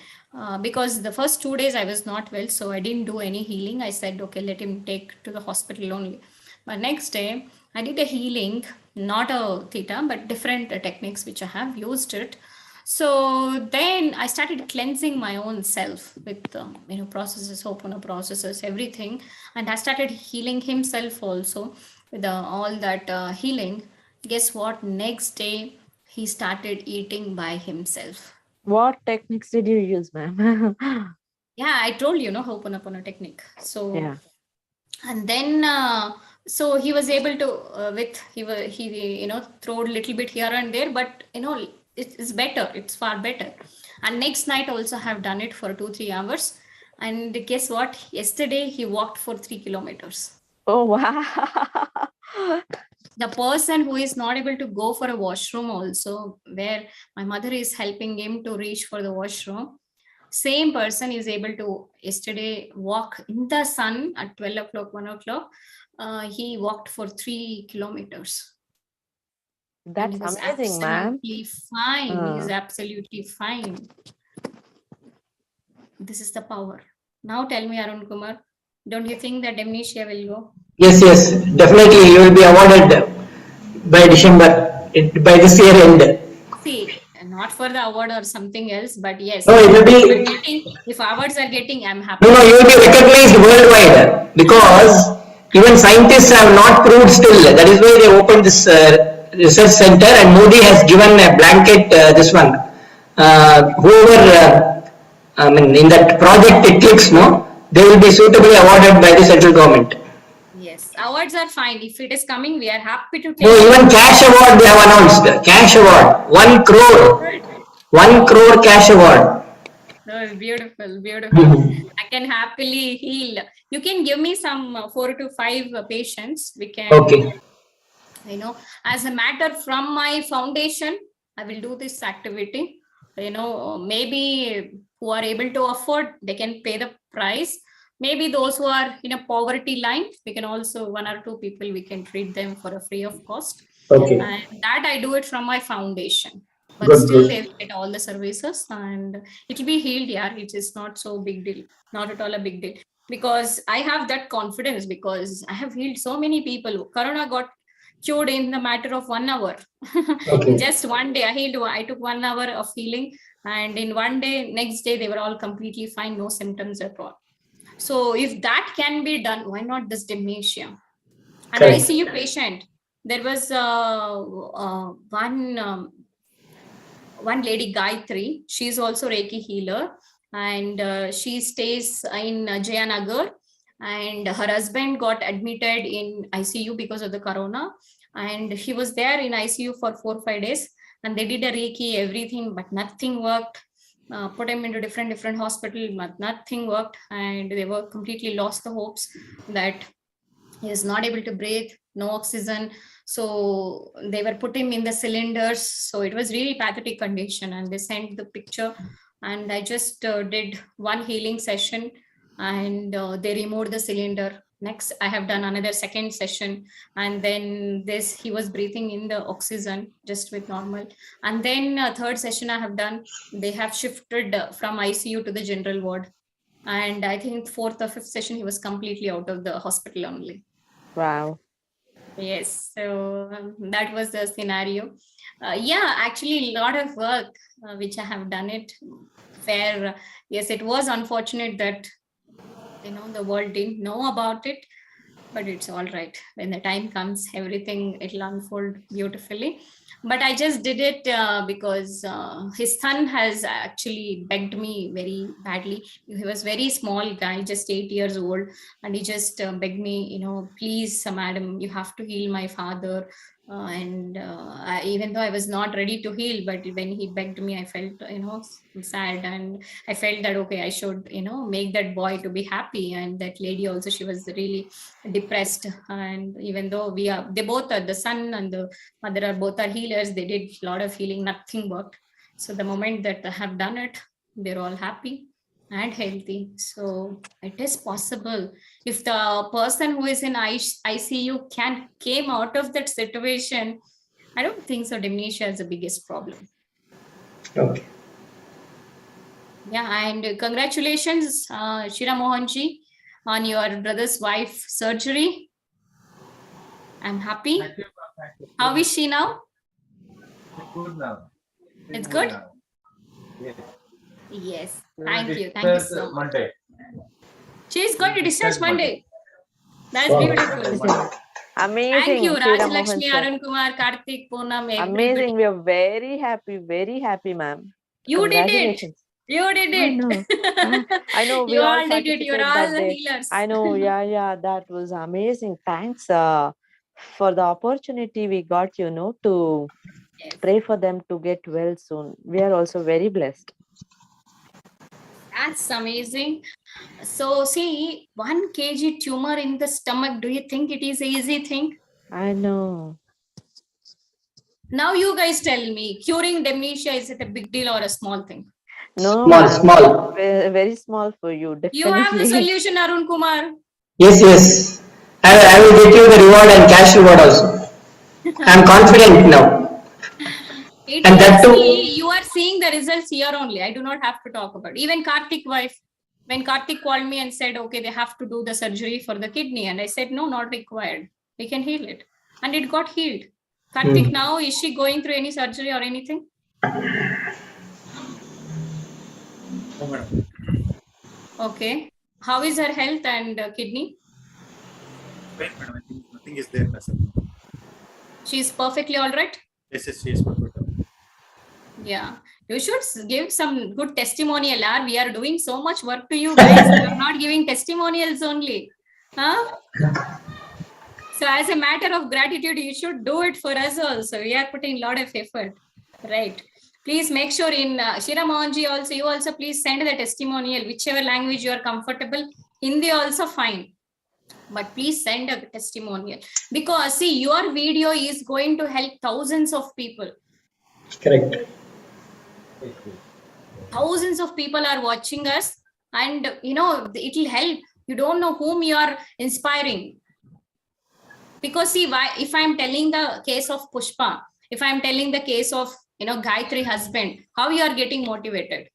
because the first 2 days I was not well, so I didn't do any healing. I said, okay, let him take to the hospital only. But next day, I did a healing, not a theta, but different techniques which I have used it. So then I started cleansing my own self with processes, Ho'oponopono processes, everything, and I started healing himself also with all that healing. Guess what? Next day he started eating by himself. What techniques did you use, ma'am? Yeah, I told you, Ho'oponopono technique. So Yeah. and then so he was able to he throw a little bit here and there, but it's better, it's far better. And next night also have done it for 2-3 hours, and guess what, yesterday he walked for 3 kilometers. Oh, wow. The person who is not able to go for a washroom also, where my mother is helping him to reach for the washroom, same person is able to yesterday walk in the sun at 12 o'clock, 1 o'clock. He walked for 3 kilometers. And he That's was amazing, ma'am. absolutely fine. He is Uh, absolutely fine. This is the power. Now tell me, Arun Kumar, don't you think that amnesia will go? Yes, yes, definitely you will be awarded by December, by this year end. See, not for the award or something else, but yes, No, it will be, if awards are getting, I'm no, happy. no, you will be recognized worldwide because even scientists have not proved still. That is why they opened this research center, and Modi has given a blanket this one. Whoever, I mean, in that project it clicks, no, they will be suitably awarded by the central government. Yes, awards are fine. If it is coming, we are happy to No, take it. even cash award they have announced. Cash award, 1 crore, Good. 1 crore cash award. Oh, beautiful, beautiful. I can happily heal. You can give me some 4 to 5 patients. We can, Okay. as a matter from my foundation, I will do this activity. Maybe who are able to afford, they can pay the price. Maybe those who are in a poverty line, we can also, 1 or 2 people, we can treat them for a free of cost. Okay. And that I do it from my foundation. But Good, still, good. they will get all the services, and it will be healed. Yeah, it is not so big deal. Not at all a big deal. Because I have that confidence, because I have healed so many people. Corona got cured in the matter of 1 hour. In Okay. just one day, I took 1 hour of healing, and in one day, next day, they were all completely fine, no symptoms at all. So if that can be done, why not this dementia? And Correct. ICU patient, there was one lady, Gayatri. She's also Reiki healer, and she stays in Jayanagar. And her husband got admitted in ICU because of the corona, and he was there in ICU for 4 or 5 days. And they did a Reiki, everything, but nothing worked. Put him into different hospital, but nothing worked, and they were completely lost the hopes that he is not able to breathe, no oxygen. So they were put him in the cylinders. So it was really pathetic condition, and they sent the picture. And I just did one healing session, and they removed the cylinder. Next, I have done another second session, and then this he was breathing in the oxygen just with normal. And then third session I have done. They have shifted from ICU to the general ward, and I think fourth or fifth session he was completely out of the hospital only. Wow. Yes, so that was the scenario. Yeah, actually a lot of work which I have done it where yes, it was unfortunate that the world didn't know about it, but it's all right. When the time comes, everything it'll unfold beautifully. But I just did it because his son has actually begged me very badly. He was very small guy, just 8 years old, and he just begged me, please, madam, you have to heal my father. And even though I was not ready to heal, but when he begged me, I felt sad, and I felt that okay, I should make that boy to be happy. And that lady also, she was really depressed. And even though they both are, the son and the mother are both are healers, they did a lot of healing, nothing worked. So the moment that I have done it, they're all happy and healthy. So it is possible. If the person who is in ICU came out of that situation, I don't think so dementia is the biggest problem. Okay. Yeah, and congratulations, Shira Mohanji, on your brother's wife surgery. I'm happy. Thank you. How is she now? Good now. It's good? Now. Yes. Yes. We Thank will you. Thank you discuss so much. Monday. She is going to discharge Monday. That's Wow. beautiful. Amazing. Thank you, Srira Raj Mohan Lakshmi, sir. Arun Kumar, Karthik, Poonam, everybody. Amazing. We are very happy, ma'am. You did it. Congratulations. You did I it. know. I know. We You all all did it. You're participated all that the day. healers. I know. Yeah. That was amazing. Thanks for the opportunity we got, to Yes. pray for them to get well soon. We are also very blessed. That's amazing. So, see, 1 kg tumor in the stomach, do you think it is an easy thing? I know. Now you guys tell me, curing dementia, is it a big deal or a small thing? No, Small, ma'am. small. Very small for you. You have the Definitely. solution, Arun Kumar. Yes. I will get you the reward and cash reward also. I am confident now. It And will that too. see, you are seeing the results here only. I do not have to talk about it. Even Karthik wife, when Karthik called me and said, okay, they have to do the surgery for the kidney. And I said, no, not required. We can heal it. And it got healed. Karthik, now, is she going through any surgery or anything? Oh, madam. Okay. How is her health and kidney? Fine, madam. I think nothing is there. As of now. She's perfectly all right? Yes, yes, perfect. Yeah. You should give some good testimonial. We are doing so much work to you guys. You are not giving testimonials only. Huh? So as a matter of gratitude, you should do it for us also. We are putting a lot of effort. Right. Please make sure in Shira Mohanji also, you also please send the testimonial, whichever language you are comfortable. Hindi also fine. But please send a testimonial. Because see, your video is going to help thousands of people. Correct. Thousands of people are watching us, and it will help. You don't know whom you are inspiring. Because see, if I'm telling the case of Pushpa, if I'm telling the case of Gayatri husband, how you are getting motivated?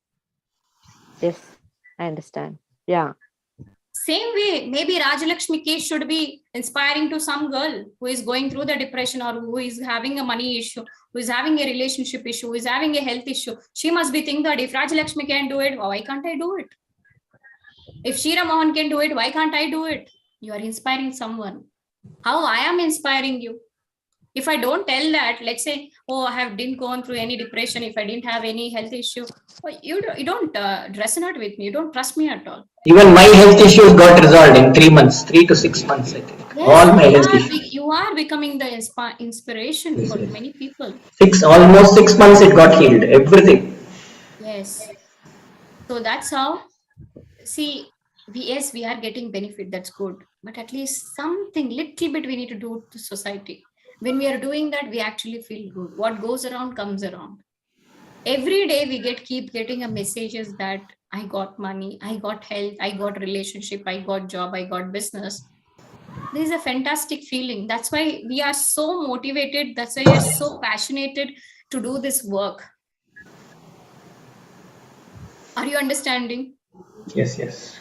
Yes, I understand. Yeah. Same way, maybe Rajalakshmi case should be inspiring to some girl who is going through the depression, or who is having a money issue, who is having a relationship issue, who is having a health issue. She must be thinking that if Rajalakshmi can do it, why can't I do it? If Shira Mohan can do it, why can't I do it? You are inspiring someone. How I am inspiring you? If I don't tell that, let's say, oh, didn't gone through any depression, if I didn't have any health issue, you don't resonate with me, you don't trust me at all. Even my health issues got resolved in 3 months, 3 to 6 months, I think. Yes, All my health issues. you are becoming the inspiration Yes, for yes. many people. Almost 6 months it got healed, everything. Yes. So that's how, see, yes, we are getting benefit, that's good. But at least something, little bit we need to do to society. When we are doing that, we actually feel good. What goes around comes around. Every day we keep getting a messages that I got money, I got health, I got relationship, I got job, I got business. This is a fantastic feeling. That's why we are so motivated. That's why we are so passionate to do this work. Are you understanding? Yes, yes.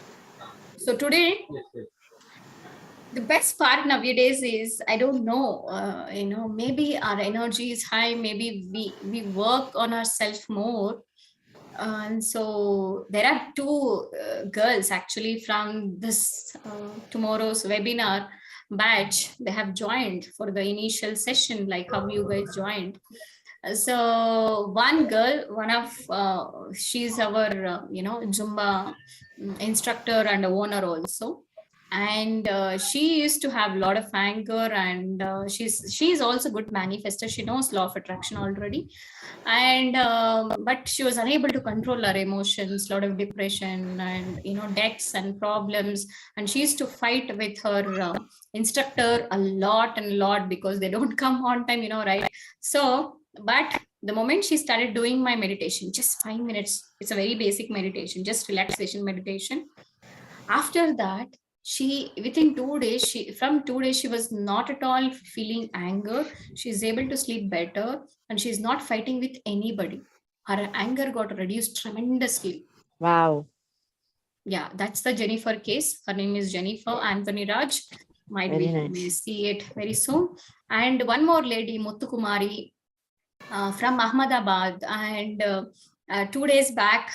So today, Yes, yes. the best part nowadays is, I don't know, maybe our energy is high, maybe we work on ourselves more. And so there are two girls actually from this tomorrow's webinar batch. They have joined for the initial session, like how you guys joined. So one girl, she's our Zumba instructor and owner also. And she used to have a lot of anger, and she's also good manifester. She knows law of attraction already. And but she was unable to control her emotions, a lot of depression and debts and problems. And she used to fight with her instructor a lot and a lot, because they don't come on time, right? So but the moment she started doing my meditation, just 5 minutes, it's a very basic meditation, just relaxation meditation. After that, she, within 2 days, from 2 days she was not at all feeling anger. She's able to sleep better, and she's not fighting with anybody. Her anger got reduced tremendously. Wow. Yeah, that's the Jennifer case. Her name is Jennifer Anthony Raj. Might Very be nice. we see it very soon. And one more lady, Muthukumari, from Ahmedabad. And 2 days back,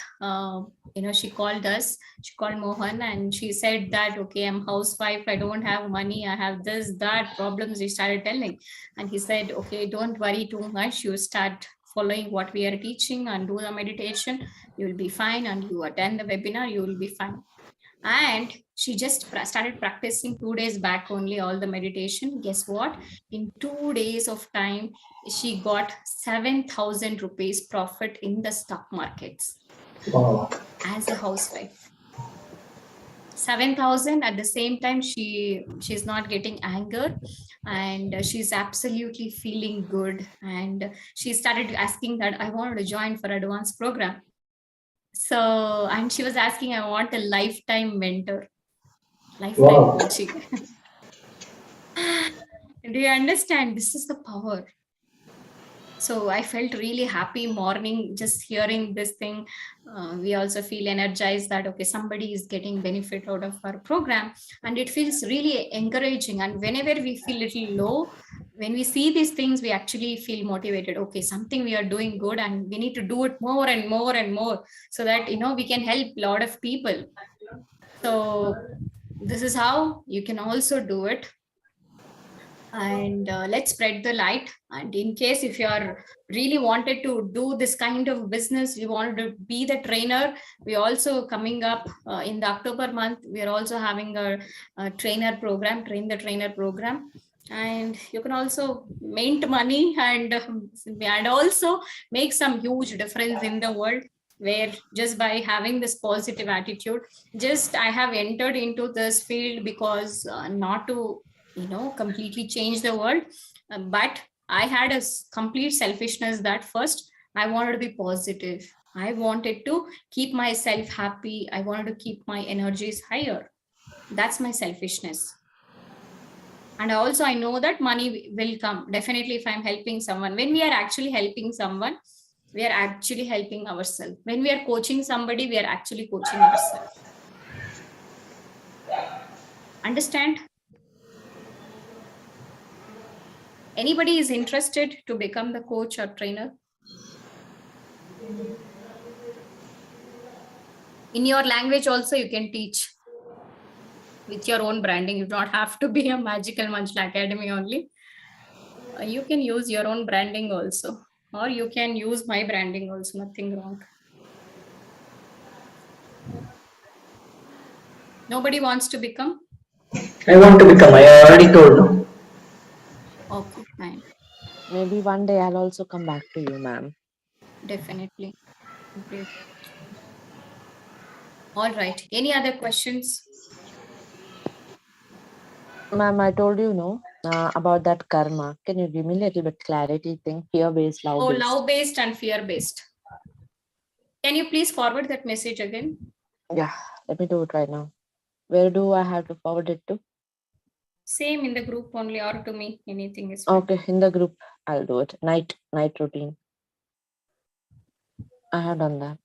she called us. She called Mohan, and she said that, okay, I'm housewife, I don't have money, I have this, that problems. She started telling, and he said, okay, don't worry too much. You start following what we are teaching and do the meditation. You will be fine, and you attend the webinar, you will be fine. And she just started practicing 2 days back only, all the meditation. Guess what? In 2 days of time, she got 7,000 rupees profit in the stock markets. Wow. As a housewife, 7,000. At the same time, she's not getting anger, and she's absolutely feeling good. And she started asking that I wanted to join for advanced program. So, and she was asking, I want a lifetime mentor, lifetime coaching. Do you understand? This is the power. So I felt really happy morning just hearing this thing. We also feel energized that, okay, somebody is getting benefit out of our program, and it feels really encouraging. And whenever we feel little low, when we see these things, we actually feel motivated. Okay, something we are doing good, and we need to do it more and more and more, so that we can help a lot of people. So this is how you can also do it. And let's spread the light. And in case if you are really wanted to do this kind of business, you wanted to be the trainer, we also coming up in the October month, we are also having a trainer program, train the trainer program. And you can also mint money, and also make some huge difference in the world, where just by having this positive attitude. Just I have entered into this field because not to completely change the world, but I had a complete selfishness that first I wanted to be positive. I wanted to keep myself happy. I wanted to keep my energies higher. That's my selfishness. And also I know that money will come definitely if I'm helping someone. When we are actually helping someone, we are actually helping ourselves. When we are coaching somebody, we are actually coaching ourselves. Understand? Anybody is interested to become the coach or trainer? In your language also you can teach with your own branding. You don't have to be a Magical Manjula Academy only. You can use your own branding also, or you can use my branding also, nothing wrong. Nobody wants to become? I want to become. I already told. No? Okay, fine. Maybe one day I'll also come back to you, ma'am. Definitely. Great. All right. Any other questions? Ma'am, I told you no about that karma. Can you give me a little bit clarity? Thing fear-based, Oh, love-based. love-based and fear-based. Can you please forward that message again? Yeah, let me do it right now. Where do I have to forward it to? Same in the group only, or to me, anything is fine. Okay, in the group, I'll do it. Night routine. I have done that.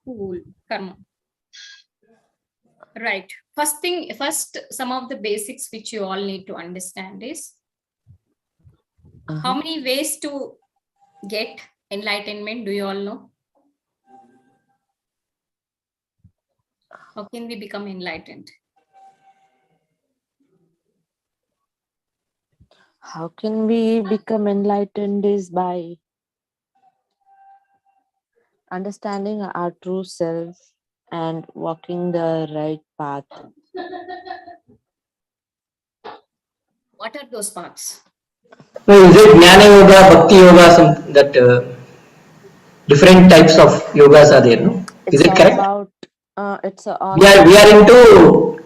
Cool. Karma. Right. First, some of the basics which you all need to understand is how many ways to get enlightenment do you all know? How can we become enlightened? How can we become enlightened is by understanding our true self and walking the right path. What are those paths? No, is it Jnana Yoga, Bhakti Yoga, some that different types of yogas are there? No, is It's it all correct? about it's all We about are into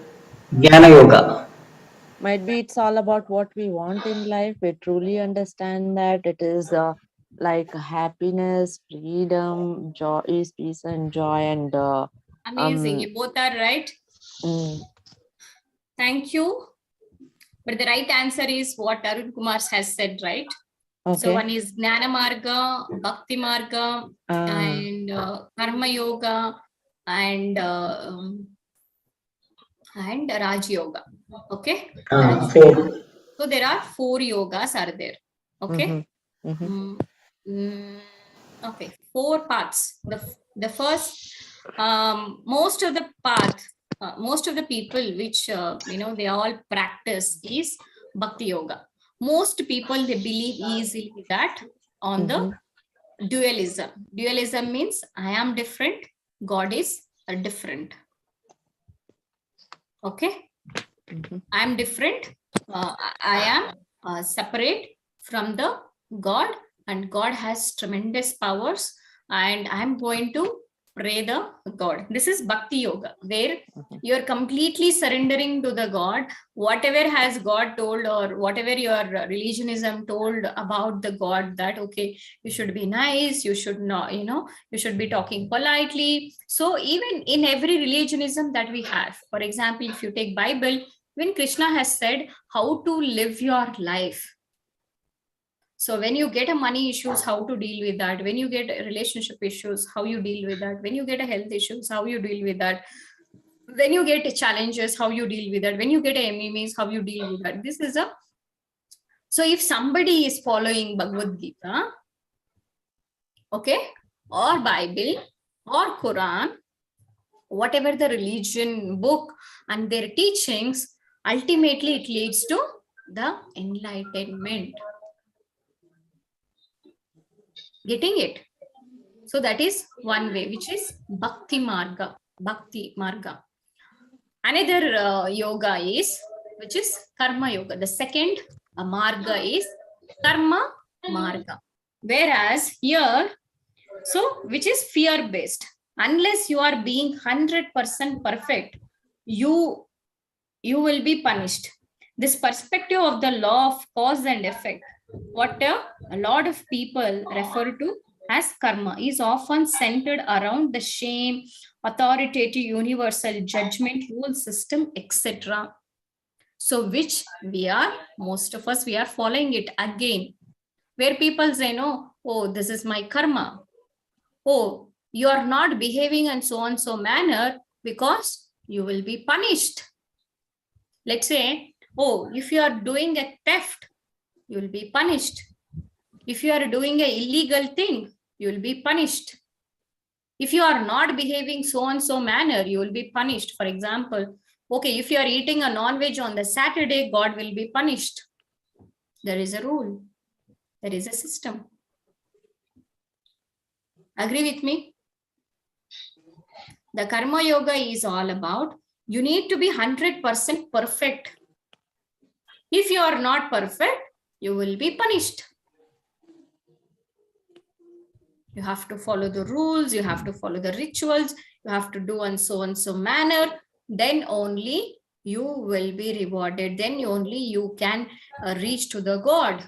Jnana Yoga. might be it's all about what we want in life. We truly understand that it is like happiness, freedom, joy, peace and joy, and Amazing. You both are right. mm, Thank you. But the right answer is what Arun Kumar has said, right? okay. So one is Jnana Marga, Bhakti Marga, and Karma Yoga, and Raj Yoga. Okay. Raj Yoga. Four. So there are 4 yogas are there. Okay. Okay. 4 paths. The first, most of the path, most of the people which they all practice is Bhakti Yoga. Most people they believe easily that on the dualism. Dualism means I am different, God is different. Okay. I am different. I am separate from the God, and God has tremendous powers, and I am going to pray the God. This is Bhakti Yoga, where you're completely surrendering to the God. Whatever has God told, or whatever your religionism told about the God, that okay, you should be nice, you should not, you should be talking politely. So even in every religionism that we have, for example, if you take Bible, when Krishna has said how to live your life. So when you get a money issues, how to deal with that? When you get relationship issues, how you deal with that? When you get a health issues, how you deal with that? When you get challenges, how you deal with that? When you get enemies, how you deal with that? This is a, so if somebody is following Bhagavad Gita, okay, or Bible or Quran, whatever the religion book and their teachings, ultimately it leads to the enlightenment. Getting it? So that is one way, which is Bhakti Marga. Bhakti Marga. Another yoga is, which is Karma Yoga. The second Marga is Karma Marga. Whereas here, so which is fear based. Unless you are being 100% perfect, you will be punished. This perspective of the law of cause and effect, what a lot of people refer to as karma, is often centered around the shame, authoritative universal judgment, rule system, etc. So which we are, most of us, we are following it again, where people say, no, oh, this is my karma. Oh, you are not behaving in so and so manner because you will be punished. Let's say, oh, if you are doing a theft, you will be punished. If you are doing an illegal thing, you will be punished. If you are not behaving so and so manner, you will be punished. For example, Okay, if you are eating a non-veg on the Saturday, God will be punished. There is a rule. There is a system. Agree with me? The Karma Yoga is all about, you need to be 100% perfect. If you are not perfect, you will be punished. You have to follow the rules, you have to follow the rituals, you have to do and so manner. Then only you will be rewarded. Then only you can reach to the God.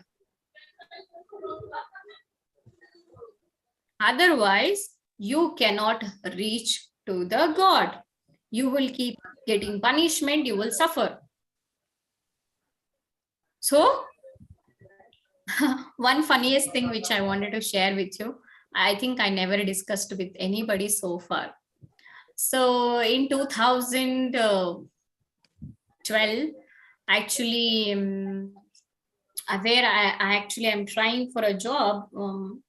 Otherwise, you cannot reach to the God. You will keep getting punishment, you will suffer. So, one funniest thing which I wanted to share with you, I think I never discussed with anybody so far. So, in 2012, actually, where I actually am trying for a job.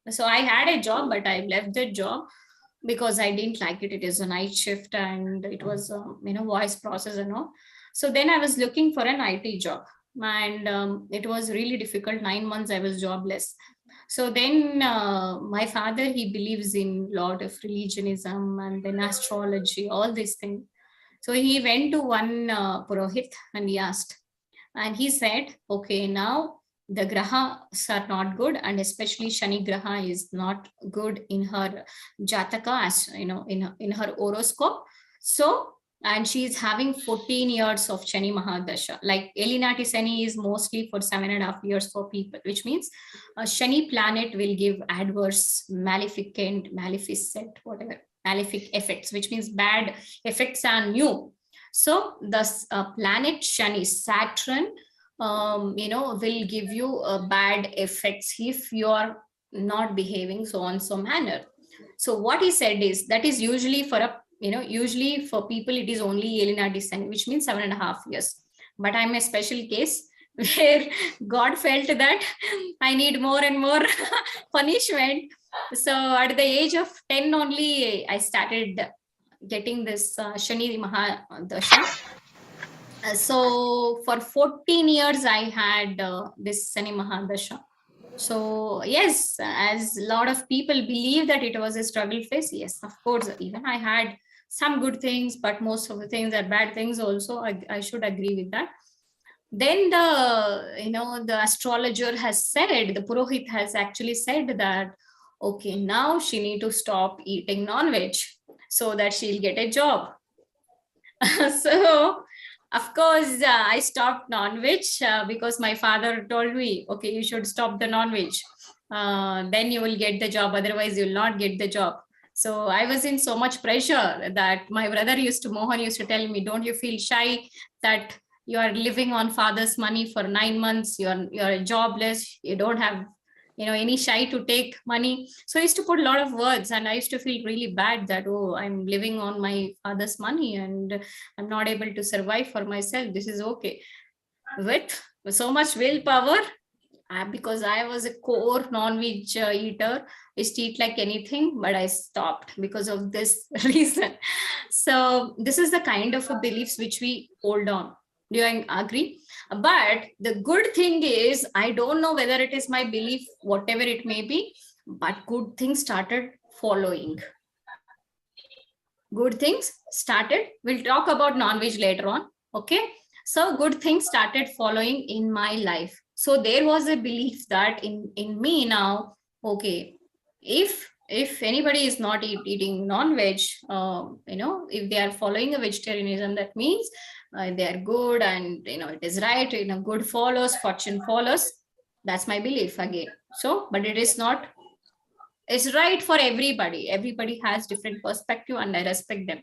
So I had a job, but I left the job because I didn't like it. It is a night shift and it was, voice process and all. So then I was looking for an IT job and it was really difficult. 9 months I was jobless. So then my father, he believes in lot of religionism and then astrology, all these things. So he went to one Purohit and he asked, and he said, okay, now the grahas are not good, and especially Shani graha is not good in her jataka, as in her horoscope. So, and she is having 14 years of Shani Mahadasha. Like Elinati Shani is mostly for 7.5 years for people, which means a Shani planet will give adverse, maleficent, maleficent, whatever, malefic effects, which means bad effects are new. So the planet Shani, Saturn, will give you bad effects if you are not behaving so on so manner. So what he said is that is usually for usually for people it is only Elena descent, which means 7.5 years. But I'm a special case where God felt that I need more and more punishment. So at the age of 10 only, I started getting this Shani Mahadasha. So for 14 years, I had this Shani Mahadasha. So yes, as a lot of people believe that it was a struggle phase, yes, of course, even I had some good things, but most of the things are bad things also. I should agree with that. Then the astrologer has said, the Purohit has actually said that, okay, now she need to stop eating non-veg so that she'll get a job. So of course I stopped non-veg because my father told me, okay, you should stop the non-veg, then you will get the job, otherwise you will not get the job. So I was in so much pressure that my brother Mohan used to tell me, don't you feel shy that you are living on father's money for 9 months, you're jobless, you don't have any shy to take money. So I used to put a lot of words and I used to feel really bad that, oh, I'm living on my father's money and I'm not able to survive for myself. This is okay. With so much willpower, because I was a core non-veg eater, I used to eat like anything, but I stopped because of this reason. So this is the kind of beliefs which we hold on. Do you agree? But the good thing is, I don't know whether it is my belief, whatever it may be, but good things started following. Good things started. We'll talk about non-veg later on. Okay. So good things started following in my life. So there was a belief that in me now, okay, if anybody is not eating non-veg, if they are following a vegetarianism, that means they are good and it is right, good follows, fortune follows. That's my belief again. So, but it is not, it's right for everybody has different perspective and I respect them.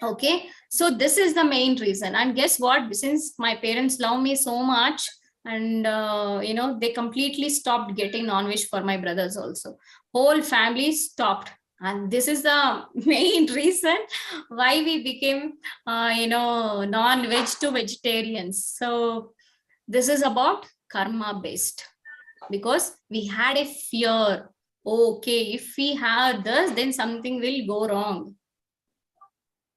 Okay, so this is the main reason. And guess what, since my parents love me so much and they completely stopped getting non-veg for my brothers also, whole family stopped. And this is the main reason why we became non-veg to vegetarians. So this is about karma based, because we had a fear, okay, if we have this then something will go wrong.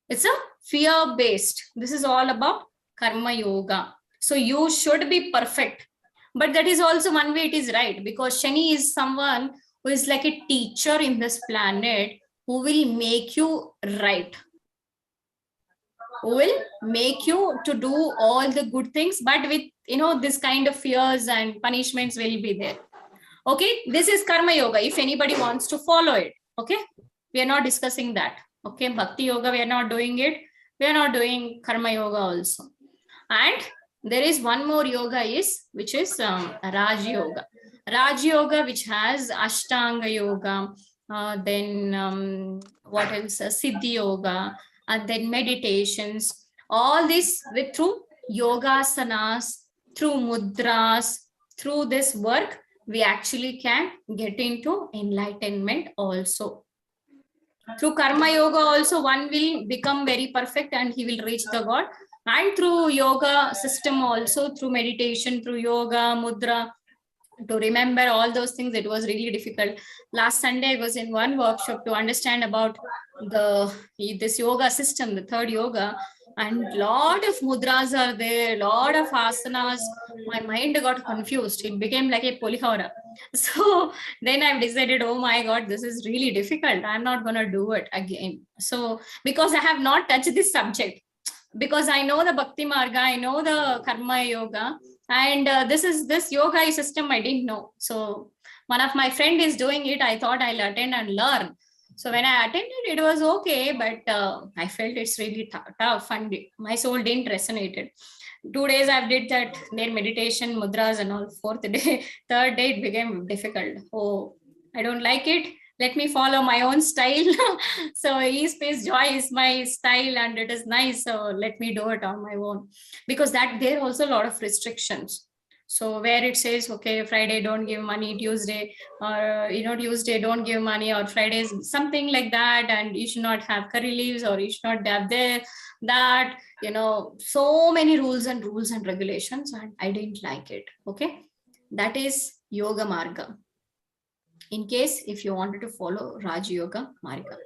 It's a fear-based. This is all about karma yoga. So you should be perfect. But that is also one way it is right, because Shani is someone who is like a teacher in this planet who will make you right, who will make you to do all the good things, but with, this kind of fears and punishments will be there. Okay, this is karma yoga if anybody wants to follow it. Okay, we are not discussing that. Okay, bhakti yoga, we are not doing it. We are not doing karma yoga also. And there is one more yoga which is Raj Yoga. Raj Yoga, which has Ashtanga Yoga, then what else? Siddhi Yoga, and then meditations. All this through yogasanas, through mudras, through this work, we actually can get into enlightenment also. Through karma yoga also, one will become very perfect and he will reach the God. And through yoga system also, through meditation, through yoga, mudra, to remember all those things, it was really difficult. Last Sunday, I was in one workshop to understand about this yoga system, the third yoga, and lot of mudras are there, lot of asanas. My mind got confused. It became like a polihora. So then I've decided, oh my God, this is really difficult. I'm not going to do it again. So because I have not touched this subject, because I know the Bhakti Marga, I know the Karma Yoga, and this yoga system I didn't know. So one of my friend is doing it. I thought I'll attend and learn. So when I attended, it was okay, but I felt it's really tough and my soul didn't resonate. 2 days I did that, their meditation, mudras and all. 4th day, 3rd day, it became difficult. Oh, I don't like it. Let me follow my own style. So ease, space, joy is my style and it is nice. So let me do it on my own, because that there are also a lot of restrictions. So where it says, okay, Friday don't give money, Tuesday, or Tuesday don't give money, or Fridays, something like that, and you should not have curry leaves, or you should not have that, so many rules and regulations, and I didn't like it. Okay, that is Yoga Marga. In case if you wanted to follow Raj Yoga Marga.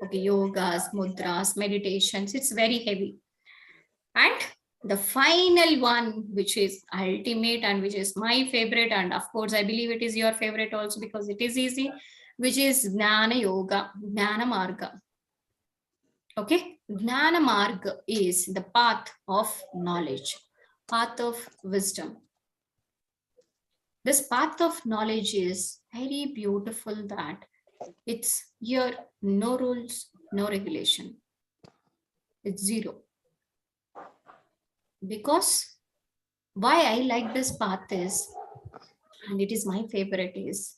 Okay, yogas, mudras, meditations, it's very heavy. And the final one, which is ultimate and which is my favorite, and of course I believe it is your favorite also because it is easy, which is Jnana Yoga, Jnana Marga. Okay, Jnana Marga is the path of knowledge, path of wisdom. This path of knowledge is very beautiful, that it's here, no rules, no regulation. It's zero. Because why I like this path is, and it is my favorite, is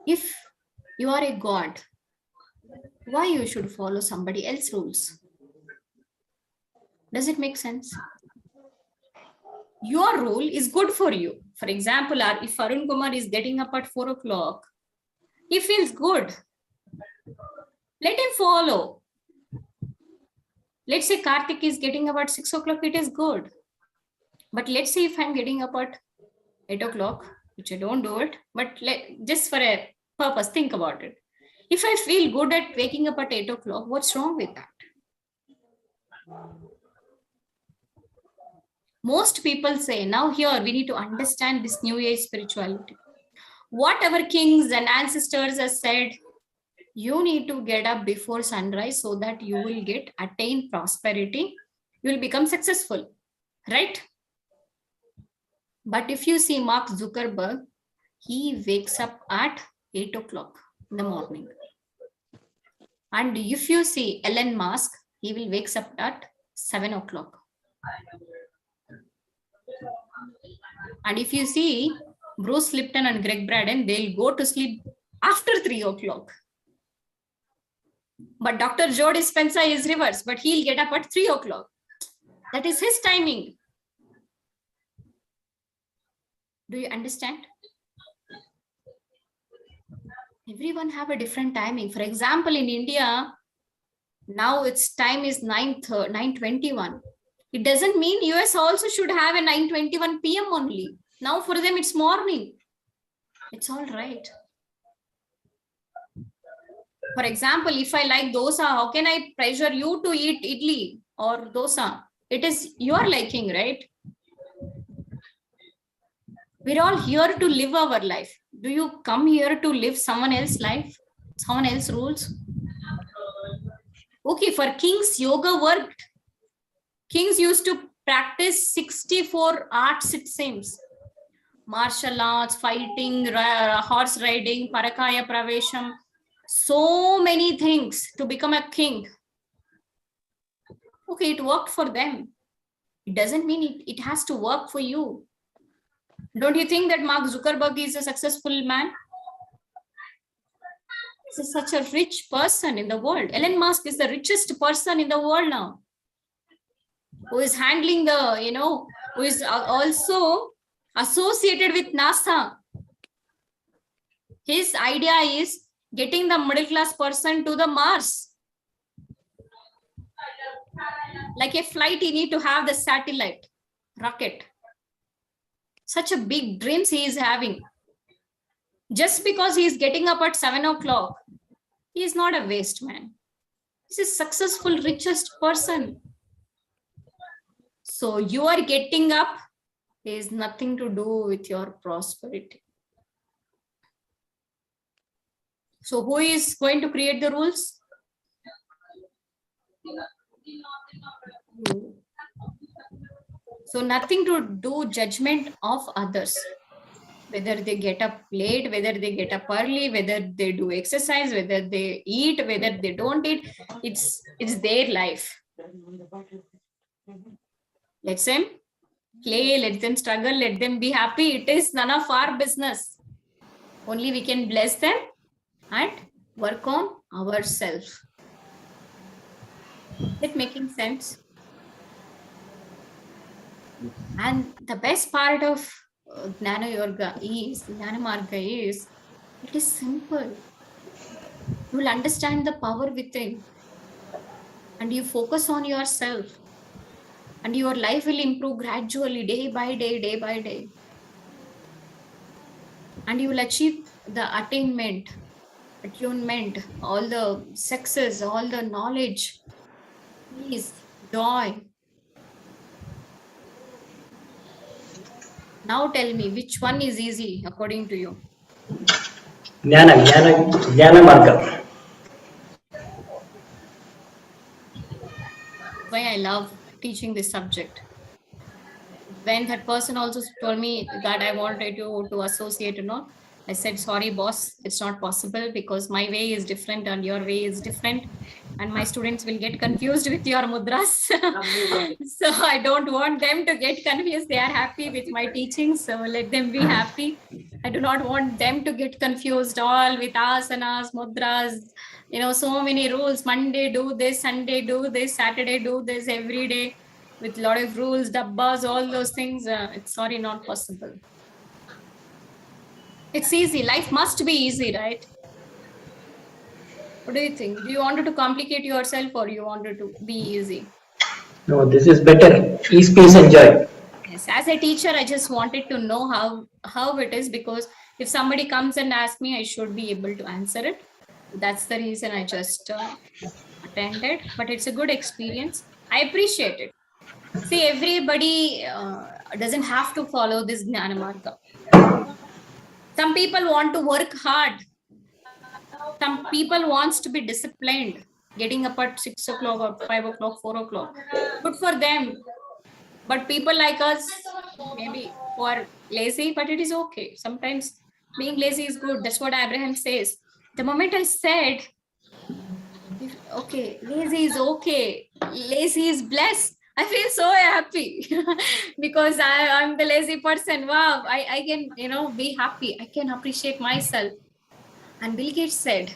if you are a god, why you should follow somebody else's rules? Does it make sense? Your rule is good for you. For example, if Arun Kumar is getting up at 4 o'clock, he feels good. Let him follow. Let's say Karthik is getting up at 6 o'clock, it is good. But let's say if I'm getting up at 8 o'clock, which I don't do it, but just for a purpose, think about it. If I feel good at waking up at 8 o'clock, what's wrong with that? Most people say, now here we need to understand this new age spirituality. What our kings and ancestors have said, you need to get up before sunrise so that you will attain prosperity. You will become successful, right? But if you see Mark Zuckerberg, he wakes up at 8 o'clock in the morning. And if you see Elon Musk, he will wakes up at 7 o'clock. And if you see Bruce Lipton and Greg Braden, they'll go to sleep after 3 o'clock. But Dr. Joe Dispenza is reverse, but he'll get up at 3 o'clock. That is his timing. Do you understand? Everyone have a different timing. For example, in India, now its time is 9:21. It doesn't mean US also should have a 9:21 p.m. only. Now for them, it's morning. It's all right. For example, if I like dosa, how can I pressure you to eat idli or dosa? It is your liking, right? We're all here to live our life. Do you come here to live someone else's life, someone else's rules? Okay, for kings, yoga worked. Kings used to practice 64 arts, it seems. Martial arts, fighting, horse riding, parakaya pravesham, so many things to become a king. Okay, it worked for them. It doesn't mean it has to work for you. Don't you think that Mark Zuckerberg is a successful man? He's such a rich person in the world. Elon Musk is the richest person in the world now, who is handling the, who is also associated with NASA. His idea is getting the middle class person to the Mars. Like a flight, you need to have the satellite, rocket. Such a big dreams he is having. Just because he is getting up at 7 o'clock, he is not a waste man. He's a successful, richest person. So you are getting up is nothing to do with your prosperity. So who is going to create the rules? So nothing to do judgment of others. Whether they get up late, whether they get up early, whether they do exercise, whether they eat, whether they don't eat, it's their life. Let them play, let them struggle, let them be happy. It is none of our business. Only we can bless them and work on ourselves. Is it making sense? And the best part of Jnana Yoga is, Jnana Marga is, it is simple. You will understand the power within and you focus on yourself and your life will improve gradually, day by day, day by day. And you will achieve the attainment, attunement, all the success, all the knowledge, peace, joy. Now tell me, which one is easy according to you? Jnana Marga. Why I love teaching this subject. When that person also told me that I wanted you to associate, I said, sorry, boss, it's not possible because my way is different and your way is different. And my students will get confused with your mudras. So I don't want them to get confused. They are happy with my teaching. So let them be happy. I do not want them to get confused all with asanas, mudras, so many rules. Monday do this, Sunday do this, Saturday do this, every day with a lot of rules, dabbas, all those things. It's sorry, not possible. It's easy. Life must be easy, right? What do you think? Do you want to complicate yourself or you wanted to be easy? No, this is better. Ease, peace, and joy. Yes, as a teacher, I just wanted to know how it is, because if somebody comes and asks me, I should be able to answer it. That's the reason I just attended. But it's a good experience. I appreciate it. See, everybody doesn't have to follow this Jnana Marga. Some people want to work hard. Some people wants to be disciplined, getting up at 6 o'clock or 5 o'clock, 4 o'clock. Good for them. But people like us, maybe who are lazy, but it is okay. Sometimes being lazy is good. That's what Abraham says. The moment I said, okay, lazy is okay, lazy is blessed, I feel so happy because I'm the lazy person. Wow, I can, be happy. I can appreciate myself. And Bill Gates said,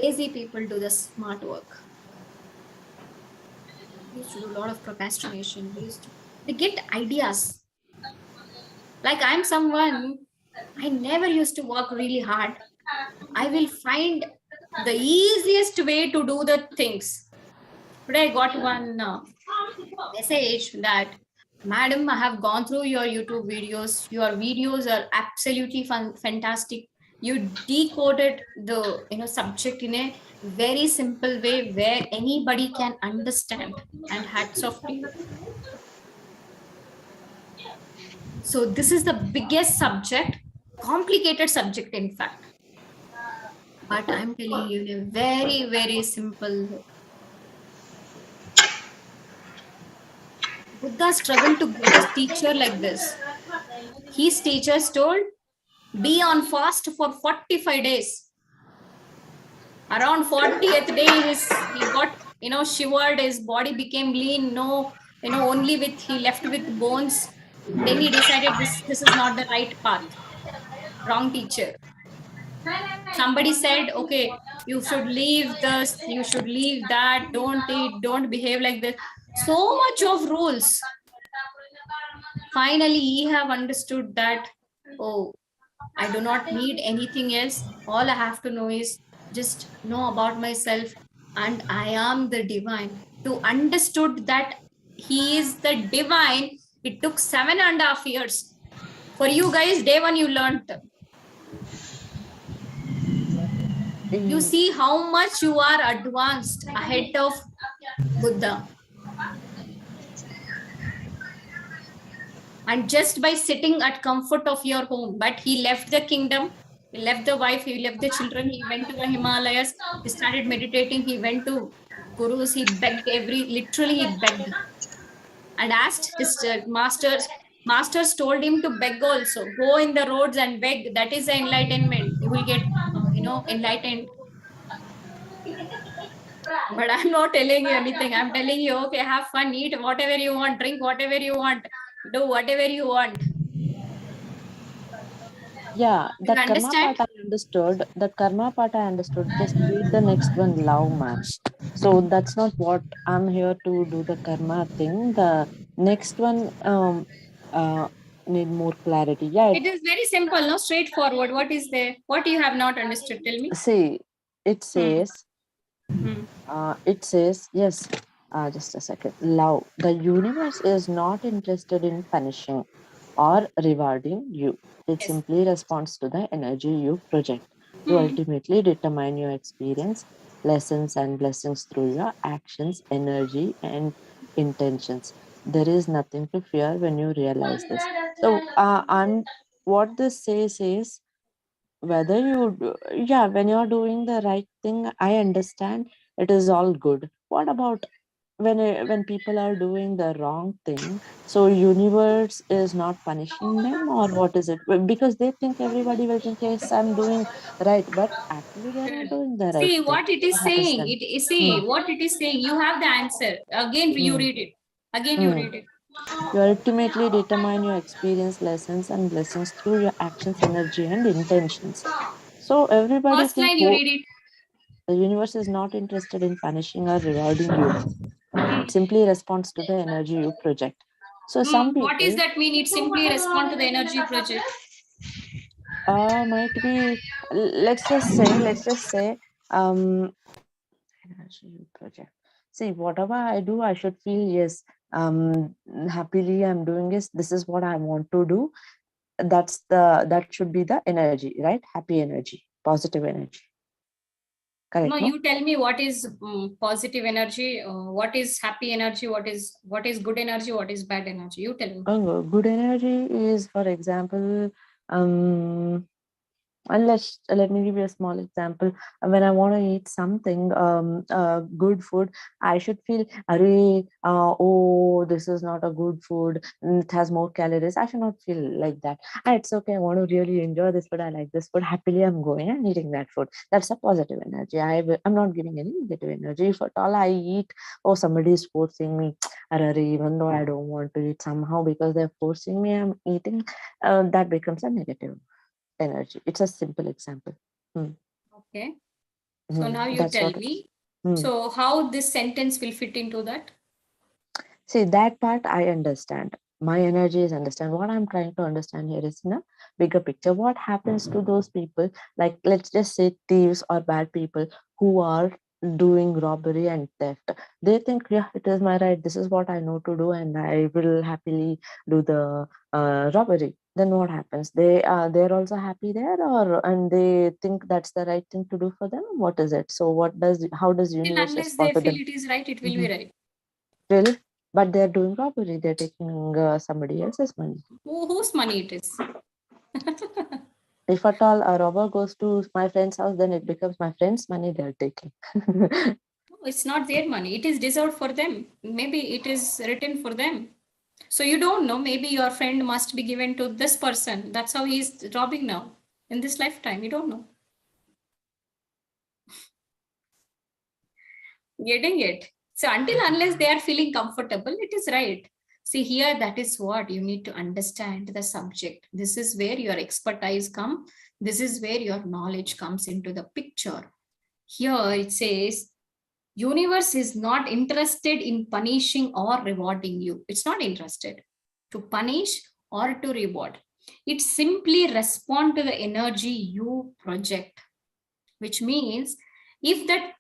lazy people do the smart work. We used to do a lot of procrastination. They get ideas. Like I'm someone, I never used to work really hard. I will find the easiest way to do the things. Today I got one message that, Madam, I have gone through your YouTube videos. Your videos are absolutely fantastic. You decoded the subject in a very simple way where anybody can understand, and hats off to you. So this is the biggest subject, complicated subject in fact, but I'm telling you in a very very simple way. Buddha struggled to get a teacher like this. His teachers told, be on fast for 45 days. Around 40th day, he got, shivered, his body became lean, no, only with, he left with bones. Then he decided this is not the right path, wrong teacher. Somebody said, okay, you should leave this, you should leave that, don't eat, don't behave like this. So much of rules. Finally, he have understood that, oh, I do not need anything else. All I have to know is just know about myself, and I am the divine. To understood that he is the divine, it took 7.5 years. For you guys, day one you learned. You see how much you are advanced ahead of Buddha. And just by sitting at comfort of your home, but he left the kingdom, he left the wife, he left the children, he went to the Himalayas, he started meditating, he went to gurus, he begged literally he begged and asked his masters told him to beg also, go in the roads and beg, that is the enlightenment, you will get enlightened. But I'm not telling you anything, I'm telling you, okay, have fun, eat whatever you want, drink whatever you want, do whatever you want. Yeah, You that karma understand? part I understood. That karma part I understood. Just wait the next one, love man. So that's not what I'm here to do. The karma thing. The next one uh need more clarity. Yeah, It is very simple, no? Straightforward. What is there? What you have not understood? Tell me. see, it Hmm. says Hmm. yes. Just a second. Love. The universe is not interested in punishing or rewarding you. It Yes. simply responds to the energy you project. You Hmm. ultimately determine your experience, lessons, and blessings through your actions, energy, and intentions. There is nothing to fear when you realize this. So, I'm what this says is whether yeah, when you're doing the right thing, I understand it is all good. What about when people are doing the wrong thing, so universe is not punishing them, or what is it? Because they think everybody will think, yes, I'm doing right, but actually they're not Good. doing the right See thing. what it What is happens saying. then? It is Hmm. see what it is saying. You have the answer. Again, you Hmm. read it. Again, you Hmm. read it. You ultimately determine your experience, lessons, and blessings through your actions, energy, and intentions. So everybody First think, line, you oh, read it. the universe is not interested in punishing or rewarding you. Hmm. It simply responds to the energy you project. So Hmm. some What is people that mean? It simply respond to the energy project. might be, let's just say um energy you project. See, whatever I do, I should feel, yes, happily I'm doing this is what I want to do. That should be the energy, right? Happy energy, positive energy. No, Correct, no? you tell me what is positive energy, what is happy energy, what is good energy, what is bad energy. You tell me. Oh, good energy is, for example, um and let me give you a small example. When I want to eat something, good food, I should feel, oh, this is not a good food. It has more calories. I should not feel like that. It's okay. I want to really enjoy this food. I like this food. Happily, I'm going and eating that food. That's a positive energy. I'm not giving any negative energy. If at all I eat, oh, somebody is forcing me, even though I don't want to eat, somehow because they're forcing me, I'm eating. That becomes a negative energy. It's a simple example. Hmm. Okay. So now you That's tell what it is. me. Hmm. So how this sentence will fit into that? See, that part I understand. My energy is understand. What I'm trying to understand here is in a bigger picture. What happens to those people, like let's just say thieves or bad people who are doing robbery and theft? They think, yeah, it is my right. This is what I know to do, and I will happily do the robbery. Then what happens? They're also happy there, or and they think that's the right thing to do for them. What is it? So how does Till universe unless respond they to feel them? it is right, it will be Mhm. right. Really? But they're doing robbery. They're taking somebody else's money. Whose money it is? If at all a robber goes to my friend's house, then it becomes my friend's money they're taking. It's not their money. It is deserved for them. Maybe it is written for them. So you don't know. Maybe your friend must be given to this person. That's how he's robbing now in this lifetime. You don't know. Getting it? So until unless they are feeling comfortable, it is right. See here, that is what you need to understand the subject. This is where your expertise come. This is where your knowledge comes into the picture. Here it says, universe is not interested in punishing or rewarding you. It's not interested to punish or to reward. It simply respond to the energy you project, which means if that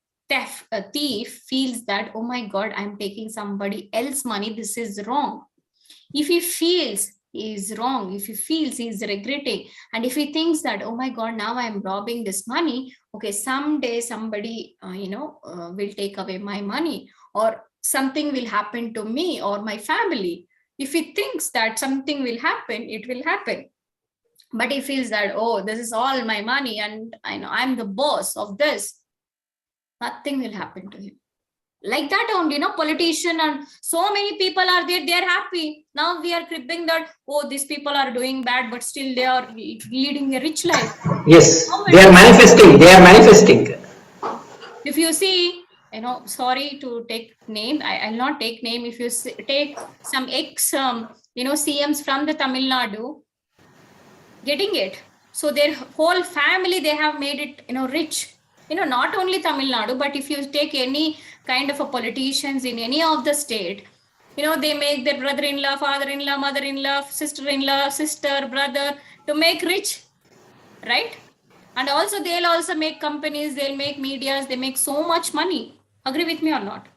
thief feels that, oh my God, I'm taking somebody else's money, this is wrong. If he feels he is wrong, if he feels he is regretting, and if he thinks that, oh my God, now I'm robbing this money, okay, someday somebody, will take away my money, or something will happen to me or my family. If he thinks that something will happen, it will happen. But he feels that, oh, this is all my money and I know I'm the boss of this, nothing will happen to him. Like that only, politician and so many people are there, they're happy. Now we are cribbing that, oh, these people are doing bad, but still they are leading a rich life. Yes, How they it are is manifesting. They are manifesting. if you see, sorry to take name, I'll not take name. If you take some ex CMs from the Tamil Nadu, getting it, so their whole family, they have made it rich. Not only Tamil Nadu, but if you take any kind of a politicians in any of the state, they make their brother-in-law, father-in-law, mother-in-law, sister-in-law, sister, brother, to make rich, right? And also they'll also make companies, they'll make medias, they make so much money. Agree with me or not?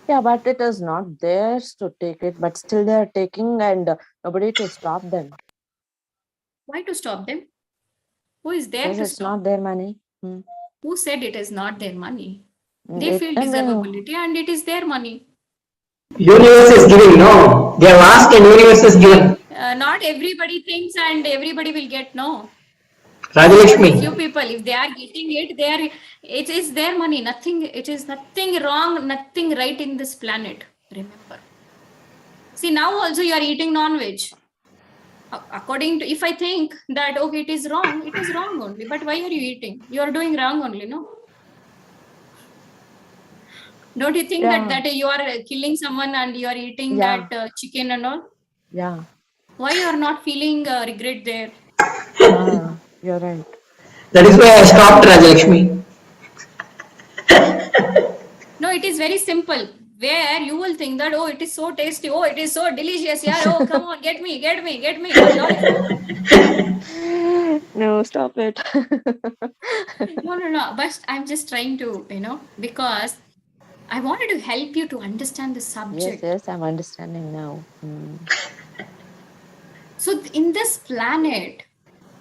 Yeah, but it is not theirs to take it, but still they're taking, and nobody to stop them. Why to stop them? Who is there Because to it's stop? not their money. Who said it is not their money? They It, feel I mean, deservability and it is their money. Universe is giving. No, they have asked and universe is given. See, not everybody thinks and everybody will get no. Rajalakshmi. Only few people, if they are getting it, it is their money. Nothing, it is nothing wrong, nothing right in this planet. Remember. See, now also you are eating non-veg. According to, if I think that, okay, it is wrong only. But why are you eating? You are doing wrong only, no? Don't you think yeah, that you are killing someone and you are eating yeah, that chicken and all? yeah. Why you are not feeling regret there? You're right. That is why I stopped Rajalakshmi. No, it is very simple. Where you will think that, oh, it is so tasty, oh, it is so delicious, yeah, oh, come on, get me, one lollipop. No, stop it. No. But I'm just trying to, because I wanted to help you to understand the Yes, subject. yes, I'm understanding now. So in this planet,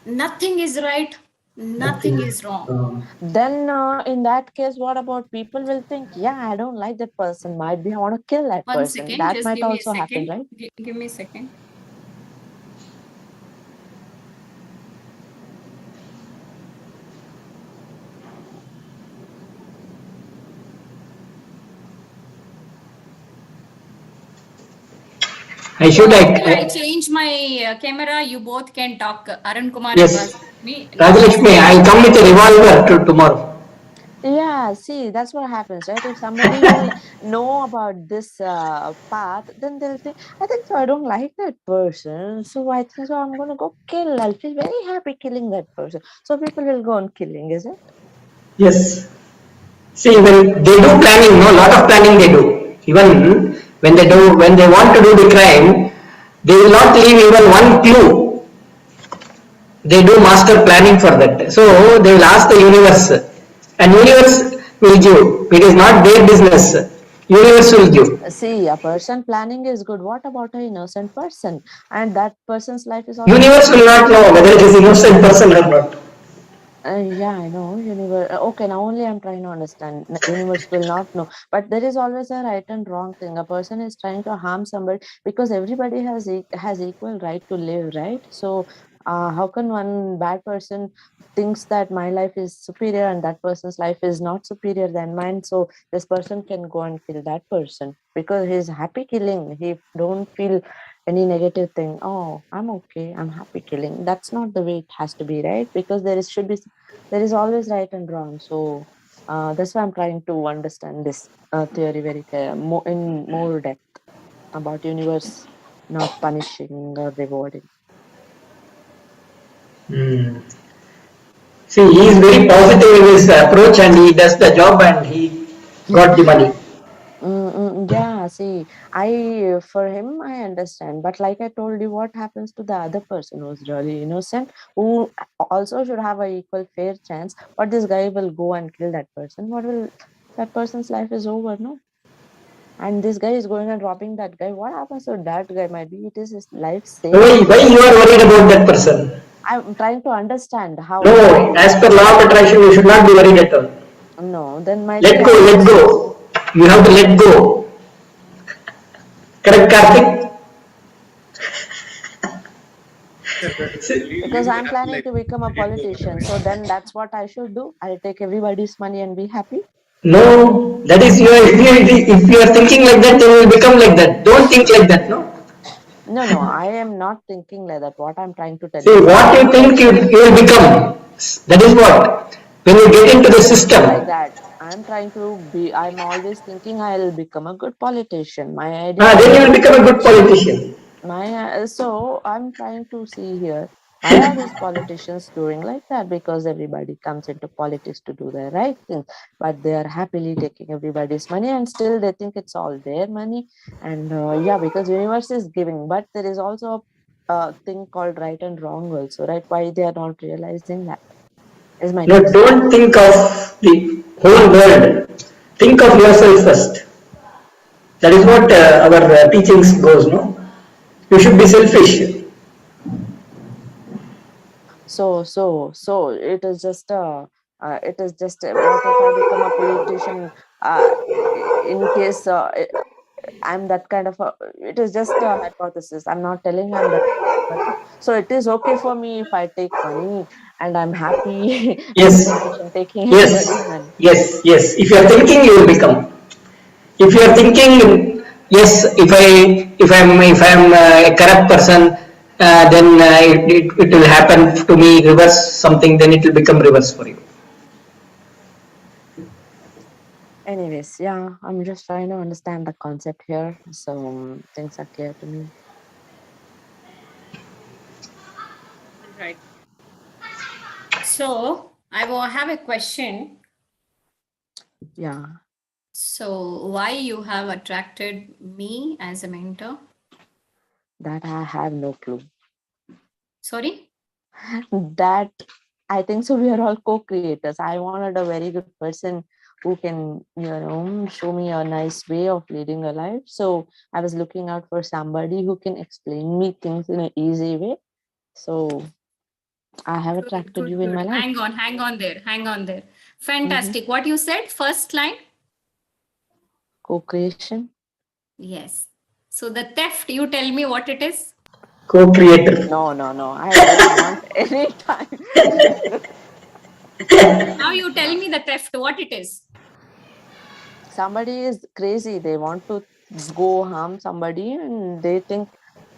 nothing is right, nothing is wrong. Then, in that case, what about people will think, yeah, I don't like that person. Might be I want to kill that 1 person. second, That just might give me a also happen, second. right? Give me a second. I So should. until I change my camera, you both can talk. Arun Kumar and Yes. Vasmi. Rajalakshmi, I'll come with a revolver tomorrow. Yeah, see, that's what happens, right? If somebody will know about this path, then they'll think, I think so. I don't like that person. So I think so. I'm going to go kill. I'll feel very happy killing that person. So people will go on killing, is it? Yes. See, when they do planning, no, lot of planning they do. Even when they want to do the crime, they will not leave even one clue. They do master planning for that. So they will ask the universe, and universe will give. It is not their business. Universe will give. See, a person planning is good. What about an innocent person? And that person's life is also Universe will not know whether it is innocent person or not. yeah, I know. Universe. Okay, now only I'm trying to understand. Universe will not know, but there is always a right and wrong thing. A person is trying to harm somebody because everybody has equal right to live, right? So, how can one bad person thinks that my life is superior and that person's life is not superior than mine? So this person can go and kill that person because he's happy killing. He don't feel any negative thing. Oh, I'm okay. I'm happy killing. That's not the way it has to be, right? Because there is always right and wrong. So that's why I'm trying to understand this theory very clear, in more depth about universe not punishing or rewarding. Hmm. See, he is very positive in his approach and he does the job and he got the money. Yeah, see, for him, I understand. But like I told you, what happens to the other person who's really innocent, who also should have a equal fair chance? But this guy will go and kill that person. What will that person's life is over, no? And this guy is going and robbing that guy. What happens to that guy? Maybe it is his life saved. Why you are worried about that person? I'm trying to understand how. No, as per law of attraction, you should not be worried at all. No, then might be Let go, I let also. go. You have to let go. Correct, Karthik? Because Live a I'm happy planning life. to become a Let it go. politician. So then that's what I should do. I'll take everybody's money and be happy. No, that is your, if you are thinking like that, then you will become like that. Don't think like that, no? No, no, I am not thinking like that. What I'm trying to tell See, you, what you think you will become. That is what. When you get I'm into not the thinking system, like that. I'm always thinking I'll become a good politician. My idea then is you will become a good politician. so I'm trying to see here why are these politicians doing like that? Because everybody comes into politics to do the right thing, but they are happily taking everybody's money and still they think it's all their money. And yeah, because universe is giving, but there is also a thing called right and wrong also, right? Why they are not realizing that is my No, question. don't think of the whole world. Think of yourself first. That is what our teachings goes, no? You should be selfish. So it is just what if I become a politician in case I'm that kind of a, it is just a hypothesis. I'm not telling I'm that person. So it is okay for me if I take money and I'm happy as a Yes, politician taking yes, everybody's money. yes, yes. If you are thinking, you will become. If you are thinking, yes, if I'm a corrupt person, then it will happen to me. Reverse something, then it will become reverse for you. Anyways, yeah, I'm just trying to understand the concept here. So things are clear to me. Right. So I will have a question. Yeah, So why you have attracted me as a mentor? that I have no clue. Sorry? That I think so. We are all co-creators. I wanted a very good person who can, show me a nice way of leading a life. So I was looking out for somebody who can explain me things in an easy way. So I have Good, attracted good, you in my good. life. Hang on there, hang on there. Hmm. Fantastic. What you said, first line? Co-creation. Yes. So the theft, you tell me what it is? Co-creator. No, no, no. I don't want any time. Now you tell No. me the theft, what it is? Somebody is crazy. They want to go harm somebody and they think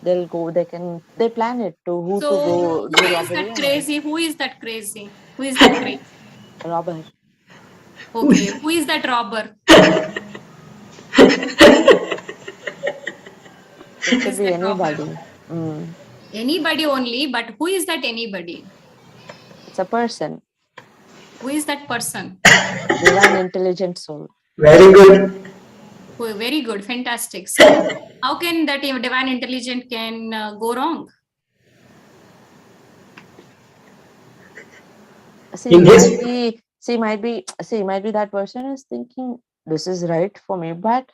they plan it to who to So go who do is robbery that and all. crazy? Who is that crazy? Who is that crazy? Robber. Okay, who is that robber? It Who could is be that robber? anybody. Mm. Anybody only, but who is that anybody? It's a person, Who is that person? divine intelligent soul. Very good. Oh, very good, fantastic. So, how can that divine intelligence can go wrong? In See, his might be that person is thinking this is right for me, but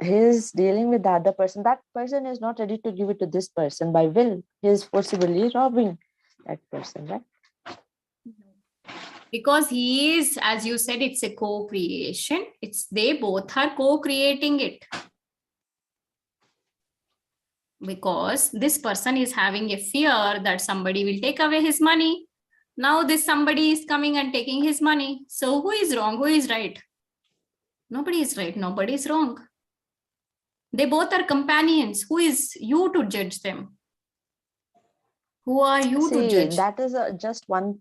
he's dealing with the other person. That person is not ready to give it to this person by will. He is forcibly robbing that person, right? Because he is, as you said, it's a co-creation. It's they both are co-creating it. Because this person is having a fear that somebody will take away his money. Now this somebody is coming and taking his money. So who is wrong? Who is right? Nobody is right. Nobody is wrong. They both are companions. Who is you to judge them? Who are you to See, judge? that is just one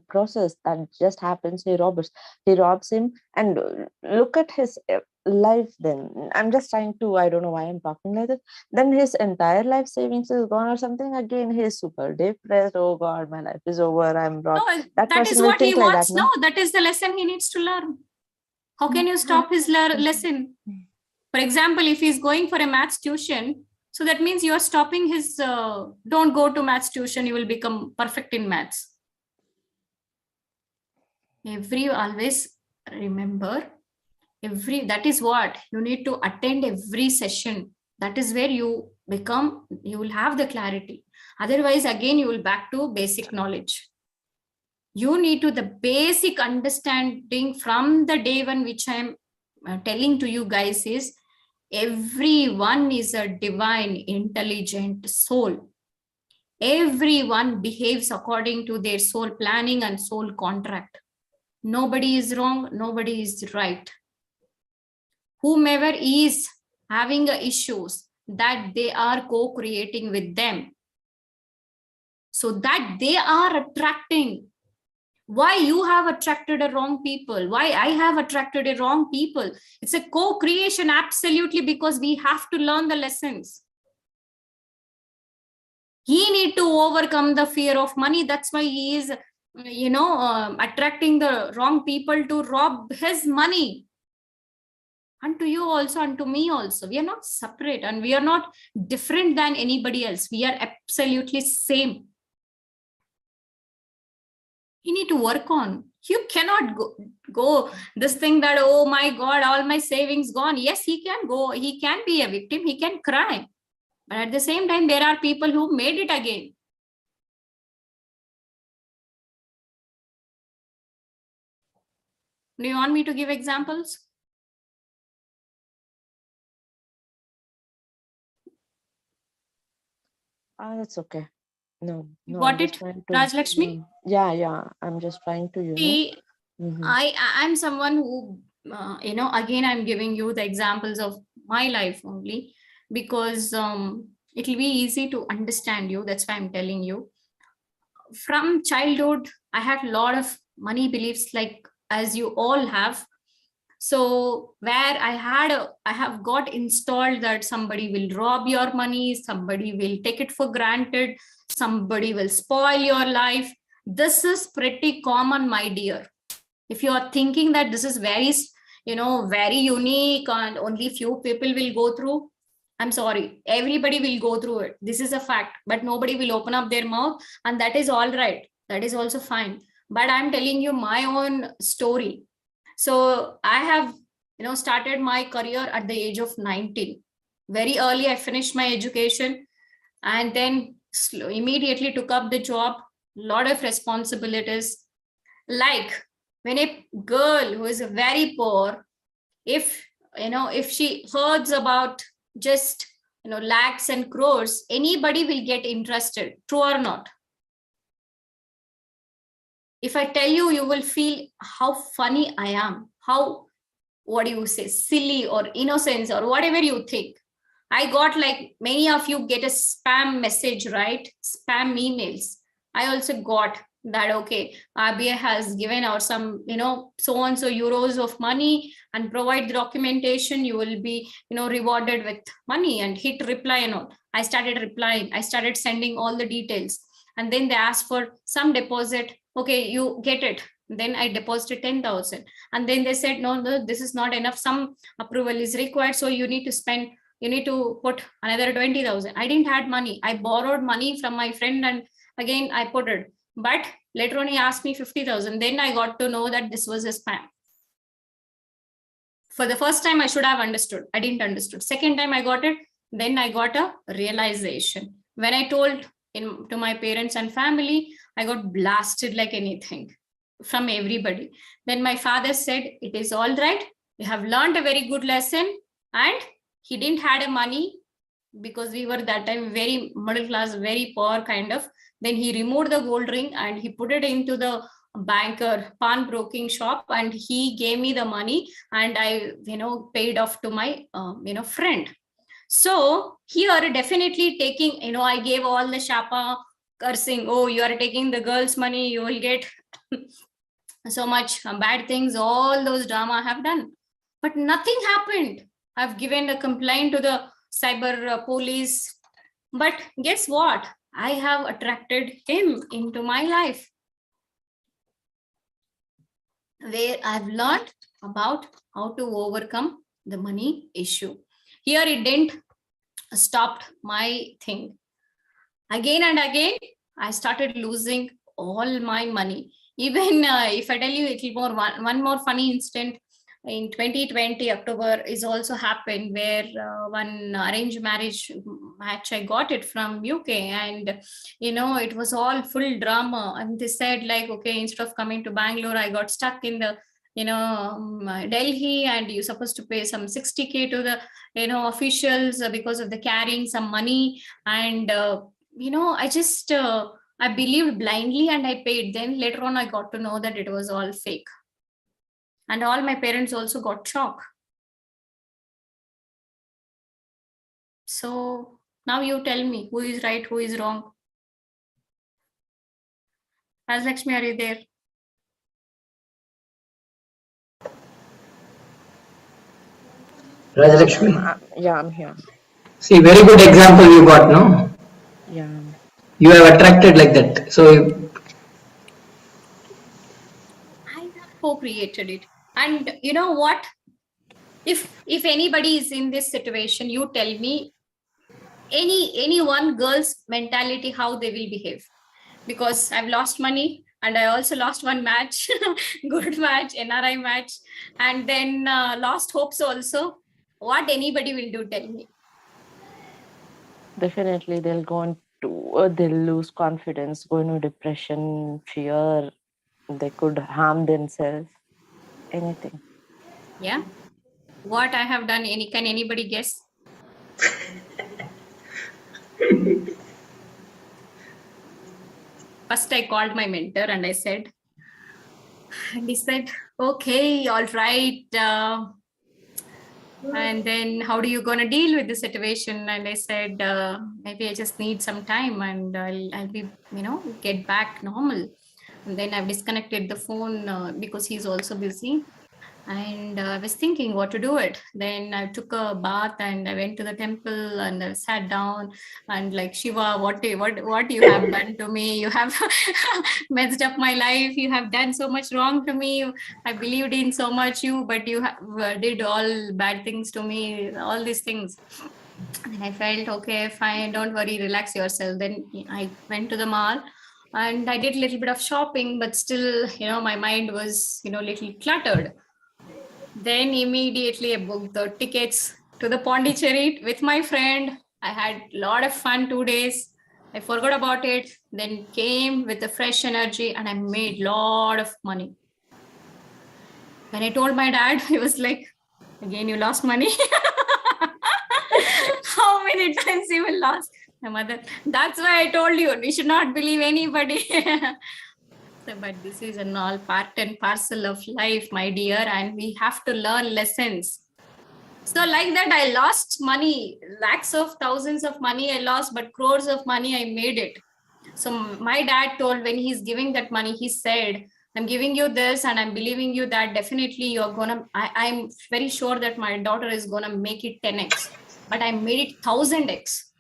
process that just happens. He robs him, and look at his life. Then I'm just trying to, I don't know why I'm talking like that. Then his entire life savings is gone or something. Again, he is super depressed. Oh God, my life is over. I'm robbed. No, That that person is will what he think like that, wants. no? No, that is the lesson he needs to learn. How can you stop his lesson? For example, if he's going for a maths tuition, so that means you're stopping his, don't go to maths tuition, you will become perfect in maths. Always remember, that is what you need to attend every session. That is where you will have the clarity. Otherwise, again, you will back to basic knowledge. You need to the basic understanding from the day one, which I'm telling to you guys is, everyone is a divine, intelligent soul. Everyone behaves according to their soul planning and soul contract. Nobody is wrong. Nobody is right. Whomever is having issues, that they are co-creating with them, so that they are attracting. Why you have attracted a wrong people? Why I have attracted a wrong people? It's a co-creation, absolutely, because we have to learn the lessons. He need to overcome the fear of money. That's why he is, attracting the wrong people to rob his money. And to you also, and to me also. We are not separate and we are not different than anybody else. We are absolutely same. You need to work on. You cannot go this thing that, oh my God, all my savings gone. Yes, he can go. He can be a victim. He can cry. But at the same time, there are people who made it again. Do you want me to give examples? That's okay. No, You no, got I'm just it, trying to. Raj Lakshmi? Yeah. I'm just trying to, See, Mhm. I'm someone who, again, I'm giving you the examples of my life only, because it will be easy to understand you. That's why I'm telling you. From childhood, I had a lot of money beliefs, like as you all have. So where I have got installed that somebody will rob your money, somebody will take it for granted, somebody will spoil your life. This is pretty common, my dear. If you are thinking that this is very, very unique and only few people will go through, I'm sorry, everybody will go through it. This is a fact, but nobody will open up their mouth, and that is all right. That is also fine. But I'm telling you my own story. So I have, started my career at the age of 19. Very early, I finished my education, and then immediately took up the job. Lot of responsibilities. Like when a girl who is very poor, if she hears about just lakhs and crores, anybody will get interested. True or not? If I tell you, you will feel how funny I am, how, what do you say, silly or innocence or whatever you think. I got, like many of you get a spam message, right? Spam emails. I also got that, okay, RBI has given out some, so and so euros of money, and provide the documentation, you will be, rewarded with money, and hit reply and all. I started replying. I started sending all the details. And then they asked for some deposit. Okay, you get it. Then I deposited 10,000. And then they said, no, this is not enough. Some approval is required. So you need to put another 20,000. I didn't have money. I borrowed money from my friend, and again I put it. But later on he asked me 50,000. Then I got to know that this was a spam. For the first time, I should have understood. I didn't understood. Second time I got it, then I got a realization. When I told to my parents and family, I got blasted like anything from everybody. Then my father said, it is all right. You have learned a very good lesson. And he didn't had a money, because we were that time very middle class, very poor kind of. Then he removed the gold ring and he put it into the banker pawn broking shop, and he gave me the money, and I paid off to my friend. So here definitely taking, I gave all the shapa cursing, oh, you are taking the girl's money, you will get so much bad things, all those drama I have done, but nothing happened. I've given a complaint to the cyber police, but guess what? I have attracted him into my life, where I've learned about how to overcome the money issue. Here it didn't stopped my thing. Again and again, I started losing all my money. Even if I tell you a little more, one more funny incident, in 2020 October is also happened, where one arranged marriage match I got it from UK, and it was all full drama. And they said like, okay, instead of coming to Bangalore, I got stuck in the Delhi, and you're supposed to pay some 60K to the officials because of the carrying some money. And I just I believed blindly and I paid. Then later on I got to know that it was all fake, and all my parents also got shocked. So now you tell me, who is right, who is wrong? Lakshmi, are you there? Rajalakshmi. Yeah, I'm here. See, very good example you got, no? Yeah. You have attracted like that. So I have co-created it. And you know what? If anybody is in this situation, you tell me any one girl's mentality, how they will behave. Because I've lost money, and I also lost one match, good match, NRI match, and then lost hopes also. What anybody will do, tell me. Definitely, they'll go into, they'll lose confidence, go into depression, fear. They could harm themselves. Anything. Yeah. What I have done, can anybody guess? First, I called my mentor and I said, and he said, okay, all right. And then how do you gonna deal with the situation? And I said, maybe I just need some time, and I'll be, get back normal. And then I've disconnected the phone because he's also busy. And I was thinking what to do it. Then I took a bath and I went to the temple and I sat down and like, Shiva, what you have done to me? You have messed up my life. You have done so much wrong to me. I believed in so much you, but you did all bad things to me, all these things. And I felt, okay, fine, don't worry, relax yourself. Then I went to the mall and I did a little bit of shopping, but still, my mind was, little cluttered. Then immediately I booked the tickets to the Pondicherry with my friend. I had a lot of fun 2 days. I forgot about it, then came with a fresh energy and I made a lot of money. When I told my dad, he was like, again, you lost money. How many times you will lose? My mother, that's why I told you should not believe anybody. But this is an all part and parcel of life, my dear, and we have to learn lessons. So like that, I lost money, lakhs of thousands of money I lost, but crores of money I made it. So my dad told, when he's giving that money, he said, I'm giving you this and I'm believing you that definitely you're gonna, I'm very sure that my daughter is gonna make it 10x, but I made it 1000x.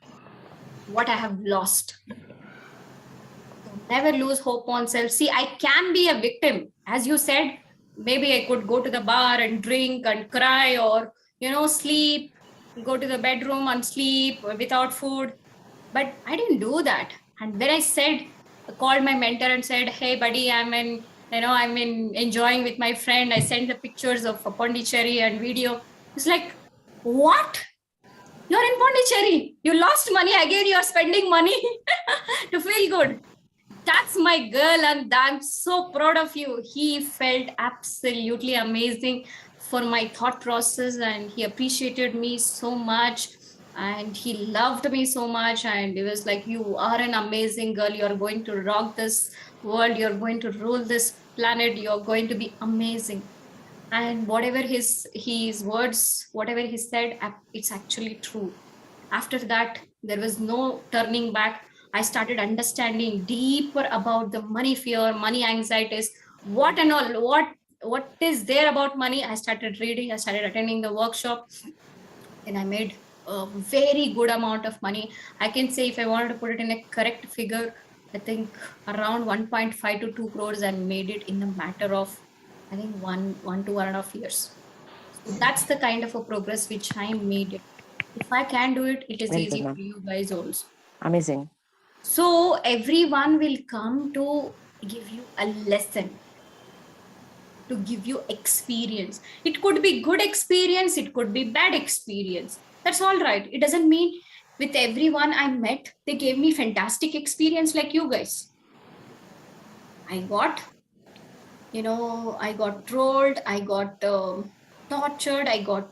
What I have lost. Never lose hope on self. See, I can be a victim. As you said, maybe I could go to the bar and drink and cry, or, sleep, go to the bedroom and sleep without food. But I didn't do that. And when I called my mentor and said, hey, buddy, I'm in I'm enjoying with my friend. I sent the pictures of Pondicherry and video. It's like, what? You're in Pondicherry. You lost money again. You're spending money to feel good. That's my girl, and I'm so proud of you. He felt absolutely amazing for my thought process, and he appreciated me so much, and he loved me so much. And it was like, you are an amazing girl. You're going to rock this world. You're going to rule this planet. You're going to be amazing. And whatever his words, whatever he said, it's actually true. After that, there was no turning back. I started understanding deeper about the money fear, money anxieties, what and all, what is there about money. I started reading, I started attending the workshop, and I made a very good amount of money. I can say, if I wanted to put it in a correct figure, I think around 1.5 to 2 crores I made it in a matter of, I think, one to 1.5 years. So that's the kind of a progress which I made it. If I can do it, it is Very good, easy ma'am. for you guys also. Amazing. So everyone will come to give you a lesson, to give you experience. It could be good experience, it could be bad experience. That's all right. It doesn't mean with everyone I met, they gave me fantastic experience like you guys. I got, I got trolled, I got tortured, I got,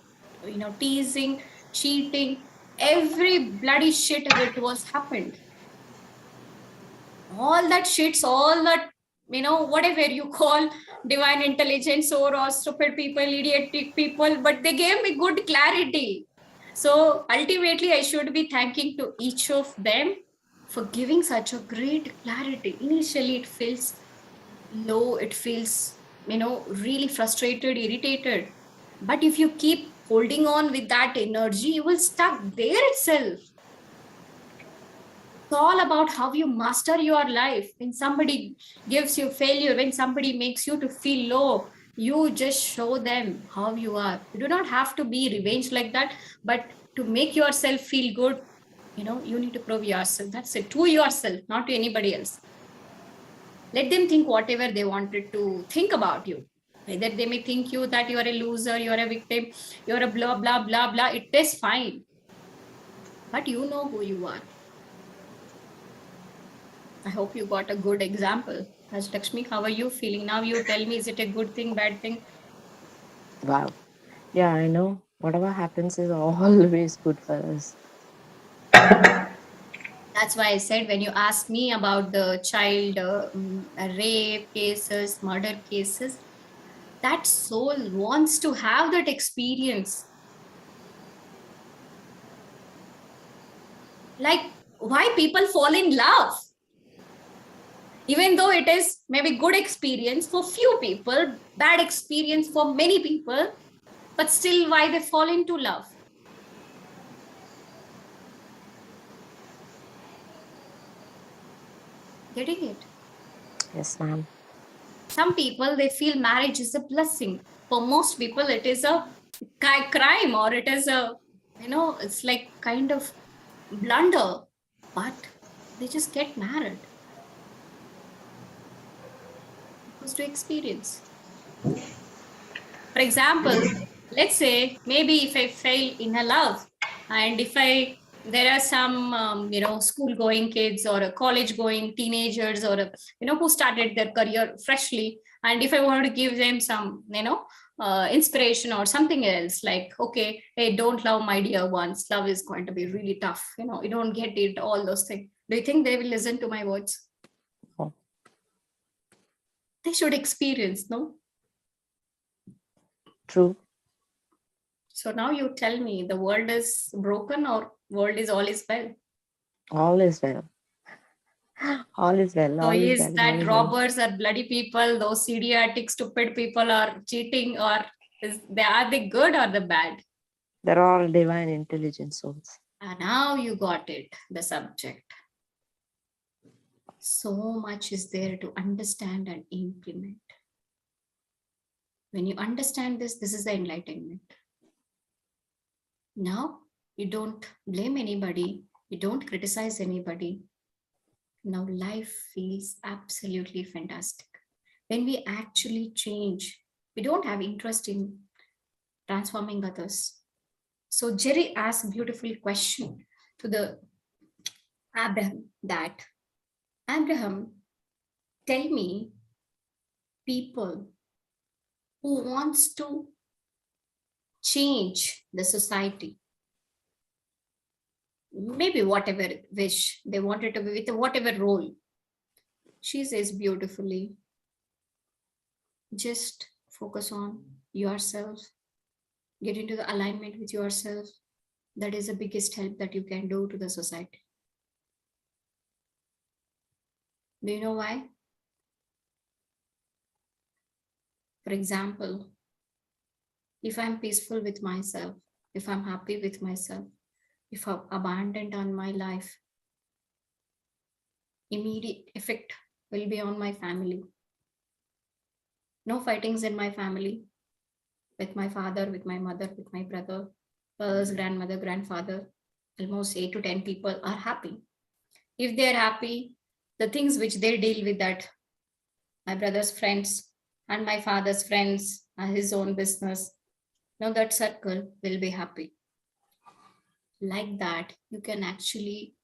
teasing, cheating, every bloody shit that was happened. All that shits, all that, whatever you call divine intelligence or stupid people, idiotic people, but they gave me good clarity. So ultimately, I should be thanking to each of them for giving such a great clarity. Initially, it feels low, it feels, really frustrated, irritated. But if you keep holding on with that energy, you will stuck there itself. It's all about how you master your life. When somebody gives you failure, when somebody makes you to feel low, you just show them how you are. You do not have to be revenge like that, but to make yourself feel good, you need to prove yourself. That's it, to yourself, not to anybody else. Let them think whatever they wanted to think about you. Either they may think you that you are a loser, you are a victim, you are a blah blah blah blah. It is fine, but you know who you are. I hope you got a good example. As Lakshmi, how are you feeling now? You tell me, is it a good thing, bad thing? Wow. Yeah, I know. Whatever happens is always good for us. That's why I said, when you ask me about the child rape cases, murder cases, that soul wants to have that experience. Like, why people fall in love? Even though it is maybe good experience for few people, bad experience for many people, but still why they fall into love? Getting it? Yes, ma'am. Some people, they feel marriage is a blessing. For most people, it is a crime, or it is a, it's like kind of blunder, but they just get married because to experience. For example, let's say maybe if I fail in a love, and if there are some, school going kids or a college going teenagers, or, who started their career freshly. And if I wanted to give them some, inspiration or something else, like, okay, hey, don't love my dear ones. Love is going to be really tough. You don't get it, all those things. Do you think they will listen to my words? Oh. They should experience, no? True. So now you tell me, the world is broken or world is all is well? All is well. All is well. So All is is well. All that is well. robbers are bloody people, those idiotic, stupid people are cheating, or are they good or the bad? They're all divine intelligent souls. And now you got it, the subject. So much is there to understand and implement. When you understand this, this is the enlightenment. Now you don't blame anybody, you don't criticize anybody. Now life feels absolutely fantastic. when we actually change, we don't have interest in transforming others. So Jerry asked a beautiful question to the Abraham that, Abraham, tell me people who wants to change the society, maybe whatever wish they wanted to be with whatever role. She says beautifully, just focus on yourself, get into the alignment with yourself. That is the biggest help that you can do to the society. Do you know why? For example, if I'm peaceful with myself, if I'm happy with myself, if I'm abundant on my life, immediate effect will be on my family. No fightings in my family, with my father, with my mother, with my brother, father's grandmother, grandfather. Almost 8 to 10 people are happy. If they're happy, the things which they deal with, that my brother's friends and my father's friends and his own business, now that circle will be happy. Like that, you can actually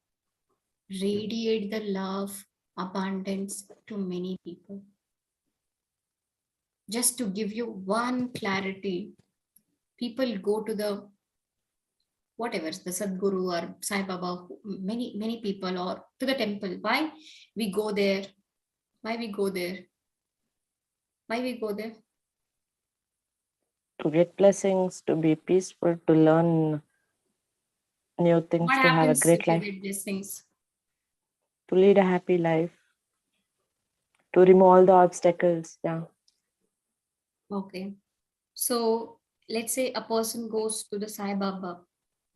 radiate the love, abundance to many people. Just to give you one clarity, people go to the whatever, the Sadguru or Sai Baba, many people, or to the temple. Why we go there? Why we go there? Why we go there? To get blessings, to be peaceful, to learn new things, What to have a happens great if you life, get these things? to lead a happy life, to remove all the obstacles. Yeah. Okay. So let's say a person goes to the Sai Baba,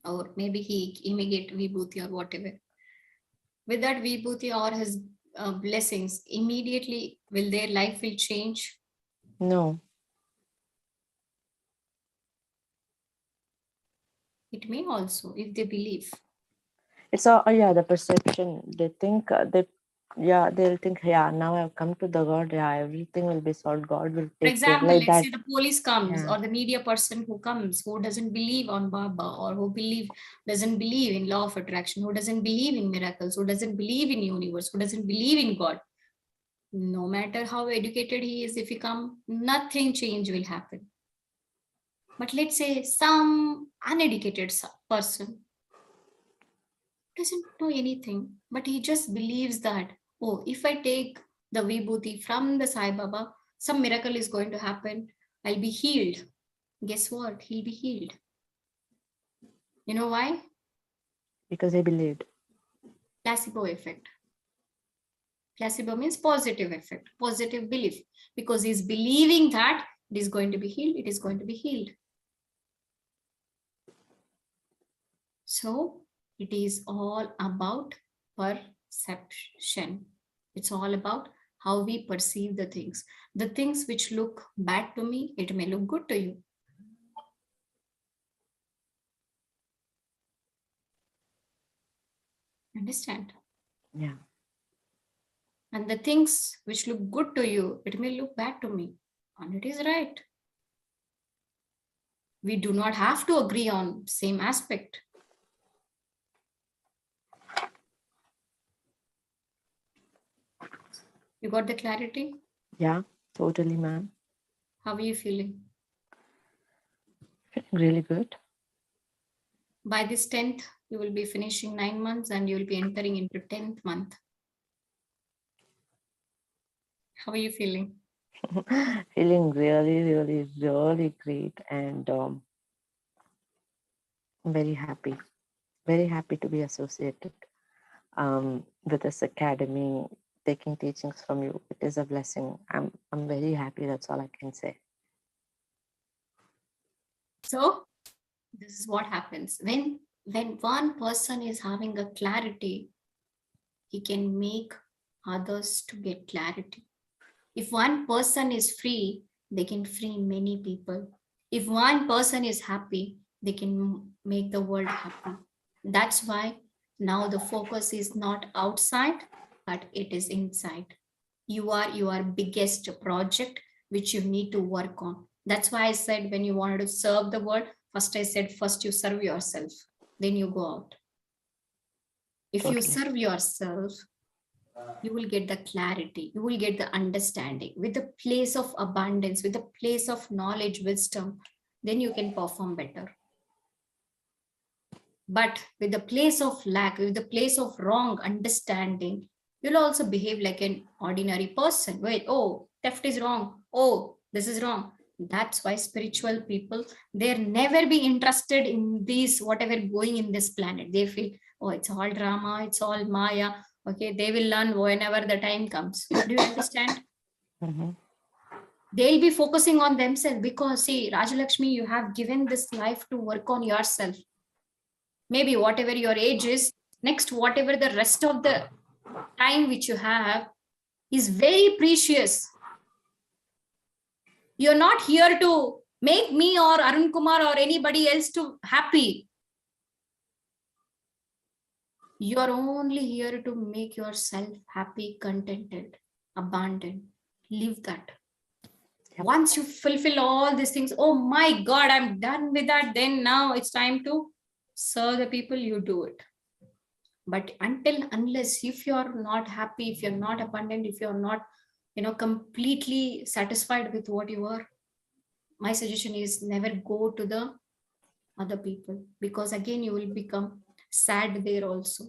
or maybe he may get vibhuti or whatever. With that vibhuti or his blessings, immediately will their life will change? No. It may also, if they believe. It's all, yeah, the perception. They think they'll think, yeah, now I've come to the God, yeah, everything will be solved. God will For take care example, like let's that. say the police comes, Yeah. or the media person who comes, who doesn't believe on Baba, or who doesn't believe in law of attraction, who doesn't believe in miracles, who doesn't believe in universe, who doesn't believe in God. No matter how educated he is, if he come, nothing change will happen. But let's say some uneducated person doesn't know anything, but he just believes that, oh, if I take the vibhuti from the Sai Baba, some miracle is going to happen. I'll be healed. Guess what? He'll be healed. You know why? Because they believed. Placebo effect. Placebo means positive effect, positive belief. Because he's believing that it is going to be healed, it is going to be healed. So it is all about perception. It's all about how we perceive the things. The things which look bad to me, it may look good to you. Understand? Yeah. And the things which look good to you, it may look bad to me. And it is right. We do not have to agree on same aspect. You got the clarity? Yeah, totally, ma'am. How are you feeling? Feeling really good. By this 10th, you will be finishing 9 months and you will be entering into 10th month. How are you feeling? Feeling really, really, really great, and very happy. Very happy to be associated with this academy, taking teachings from you. It is a blessing. I'm very happy. That's all I can say. So this is what happens when one person is having a clarity, he can make others to get clarity. If one person is free, they can free many people. If one person is happy, they can make the world happy. That's why now the focus is not outside, but it is inside. You are your biggest project which you need to work on. That's why I said when you wanted to serve the world, first I said first you serve yourself, then you go out. If you Totally. serve yourself, you will get the clarity, you will get the understanding with the place of abundance, with the place of knowledge, wisdom, then you can perform better. But with the place of lack, with the place of wrong understanding, you'll also behave like an ordinary person. Wait, oh, theft is wrong. Oh, this is wrong. That's why spiritual people, they're never be interested in these, whatever going in this planet. They feel, oh, it's all drama, it's all Maya. Okay, they will learn whenever the time comes. Do you understand? Mm-hmm. They'll be focusing on themselves because, see, Rajalakshmi, you have given this life to work on yourself. Maybe whatever your age is, next, whatever the rest of the time which you have is very precious. You're not here to make me or Arun Kumar or anybody else to happy. You're only here to make yourself happy, contented, abundant. Live that. Yep. Once you fulfill all these things, oh my God, I'm done with that. Then now it's time to serve the people, you do it. But unless if you're not happy, if you're not abundant, if you're not, completely satisfied with what you are, my suggestion is never go to the other people, because again you will become sad there also.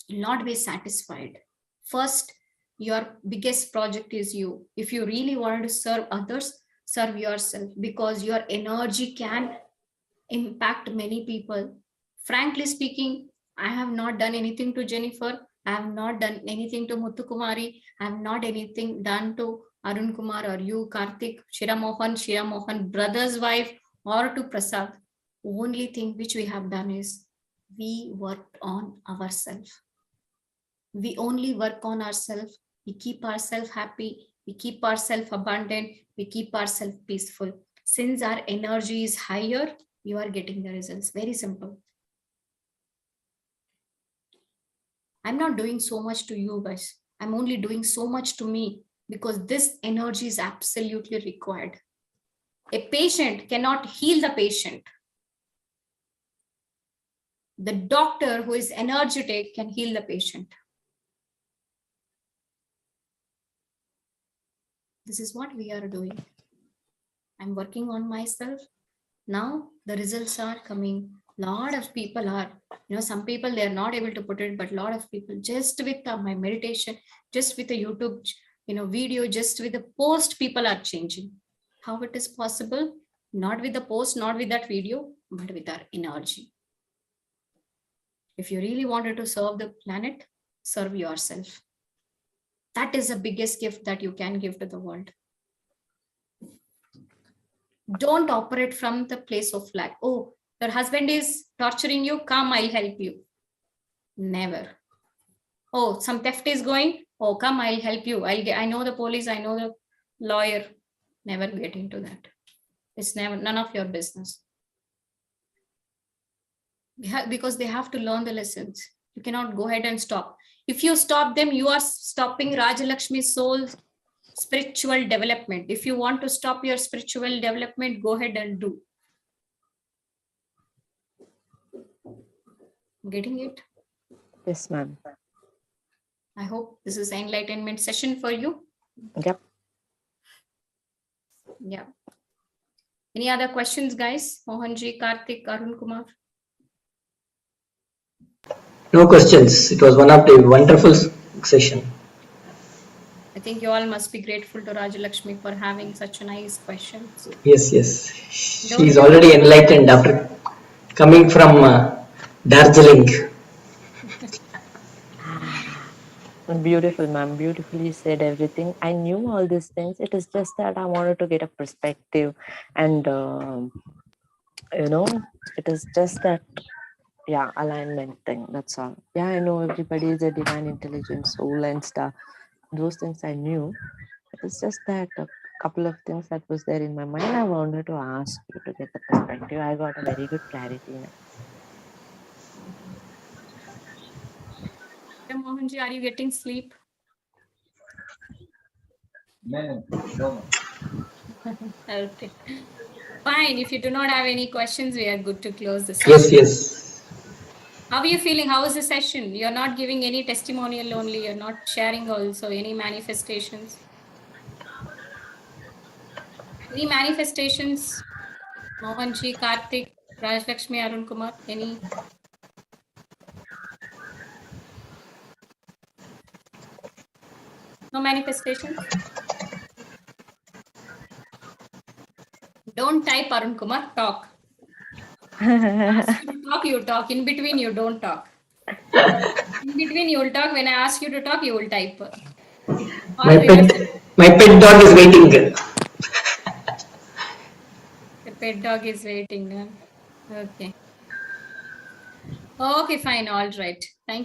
You'll not be satisfied. First, your biggest project is you. If you really want to serve others, serve yourself, because your energy can impact many people. Frankly speaking, I have not done anything to Jennifer. I have not done anything to Muthu Kumari. I have not anything done to Arun Kumar or you, Karthik, Shira Mohan, brother's wife, or to Prasad. Only thing which we have done is we worked on ourselves. We only work on ourselves. We keep ourselves happy. We keep ourselves abundant. We keep ourselves peaceful. Since our energy is higher, you are getting the results. Very simple. I'm not doing so much to you guys. I'm only doing so much to me, because this energy is absolutely required. A patient cannot heal the patient. The doctor who is energetic can heal the patient. This is what we are doing. I'm working on myself. Now the results are coming. Lot of people are, some people, they are not able to put it, but a lot of people, just with my meditation, just with the YouTube, video, just with the post, people are changing. How it is possible? Not with the post, not with that video, but with our energy. If you really wanted to serve the planet, serve yourself. That is the biggest gift that you can give to the world. Don't operate from the place of lack. Oh, your husband is torturing you, come, I'll help you. Never. Oh, some theft is going, oh, come, I'll help you. I know the police, I know the lawyer. Never get into that. It's never, none of your business. Because they have to learn the lessons. You cannot go ahead and stop. If you stop them, you are stopping Rajalakshmi's soul's spiritual development. If you want to stop your spiritual development, go ahead and do. Getting it? Yes, ma'am. I hope this is enlightenment session for you. Yep. Yeah. Any other questions, guys? Mohanji, Karthik, Arun Kumar? No questions. It was one of the wonderful session. I think you all must be grateful to Rajalakshmi for having such nice questions. Yes, yes. She Don't is you already think so, enlightened guys? after coming from Darjeeling. Beautiful, ma'am. Beautifully said everything. I knew all these things. It is just that I wanted to get a perspective, and it is just that, yeah, alignment thing. That's all. Yeah, I know everybody is a divine intelligence soul and stuff. Those things I knew. It is just that a couple of things that was there in my mind. I wanted to ask you to get the perspective. I got a very good clarity now. Mohanji, are you getting sleep? No. Okay. Fine. If you do not have any questions, we are good to close the Yes, session. yes. How are you feeling? How is the session? You're not giving any testimonial only. You're not sharing also any manifestations. Any manifestations? Mohanji, Karthik, Rajlakshmi, Arun Kumar, any? No manifestations? Don't type, Arun Kumar, talk. Ask you to talk, you talk. In between, you don't talk. In between, you will talk. When I ask you to talk, you will type. My Or reverse. pet dog is waiting. The pet dog is waiting. Okay. Okay, fine. All right. Thank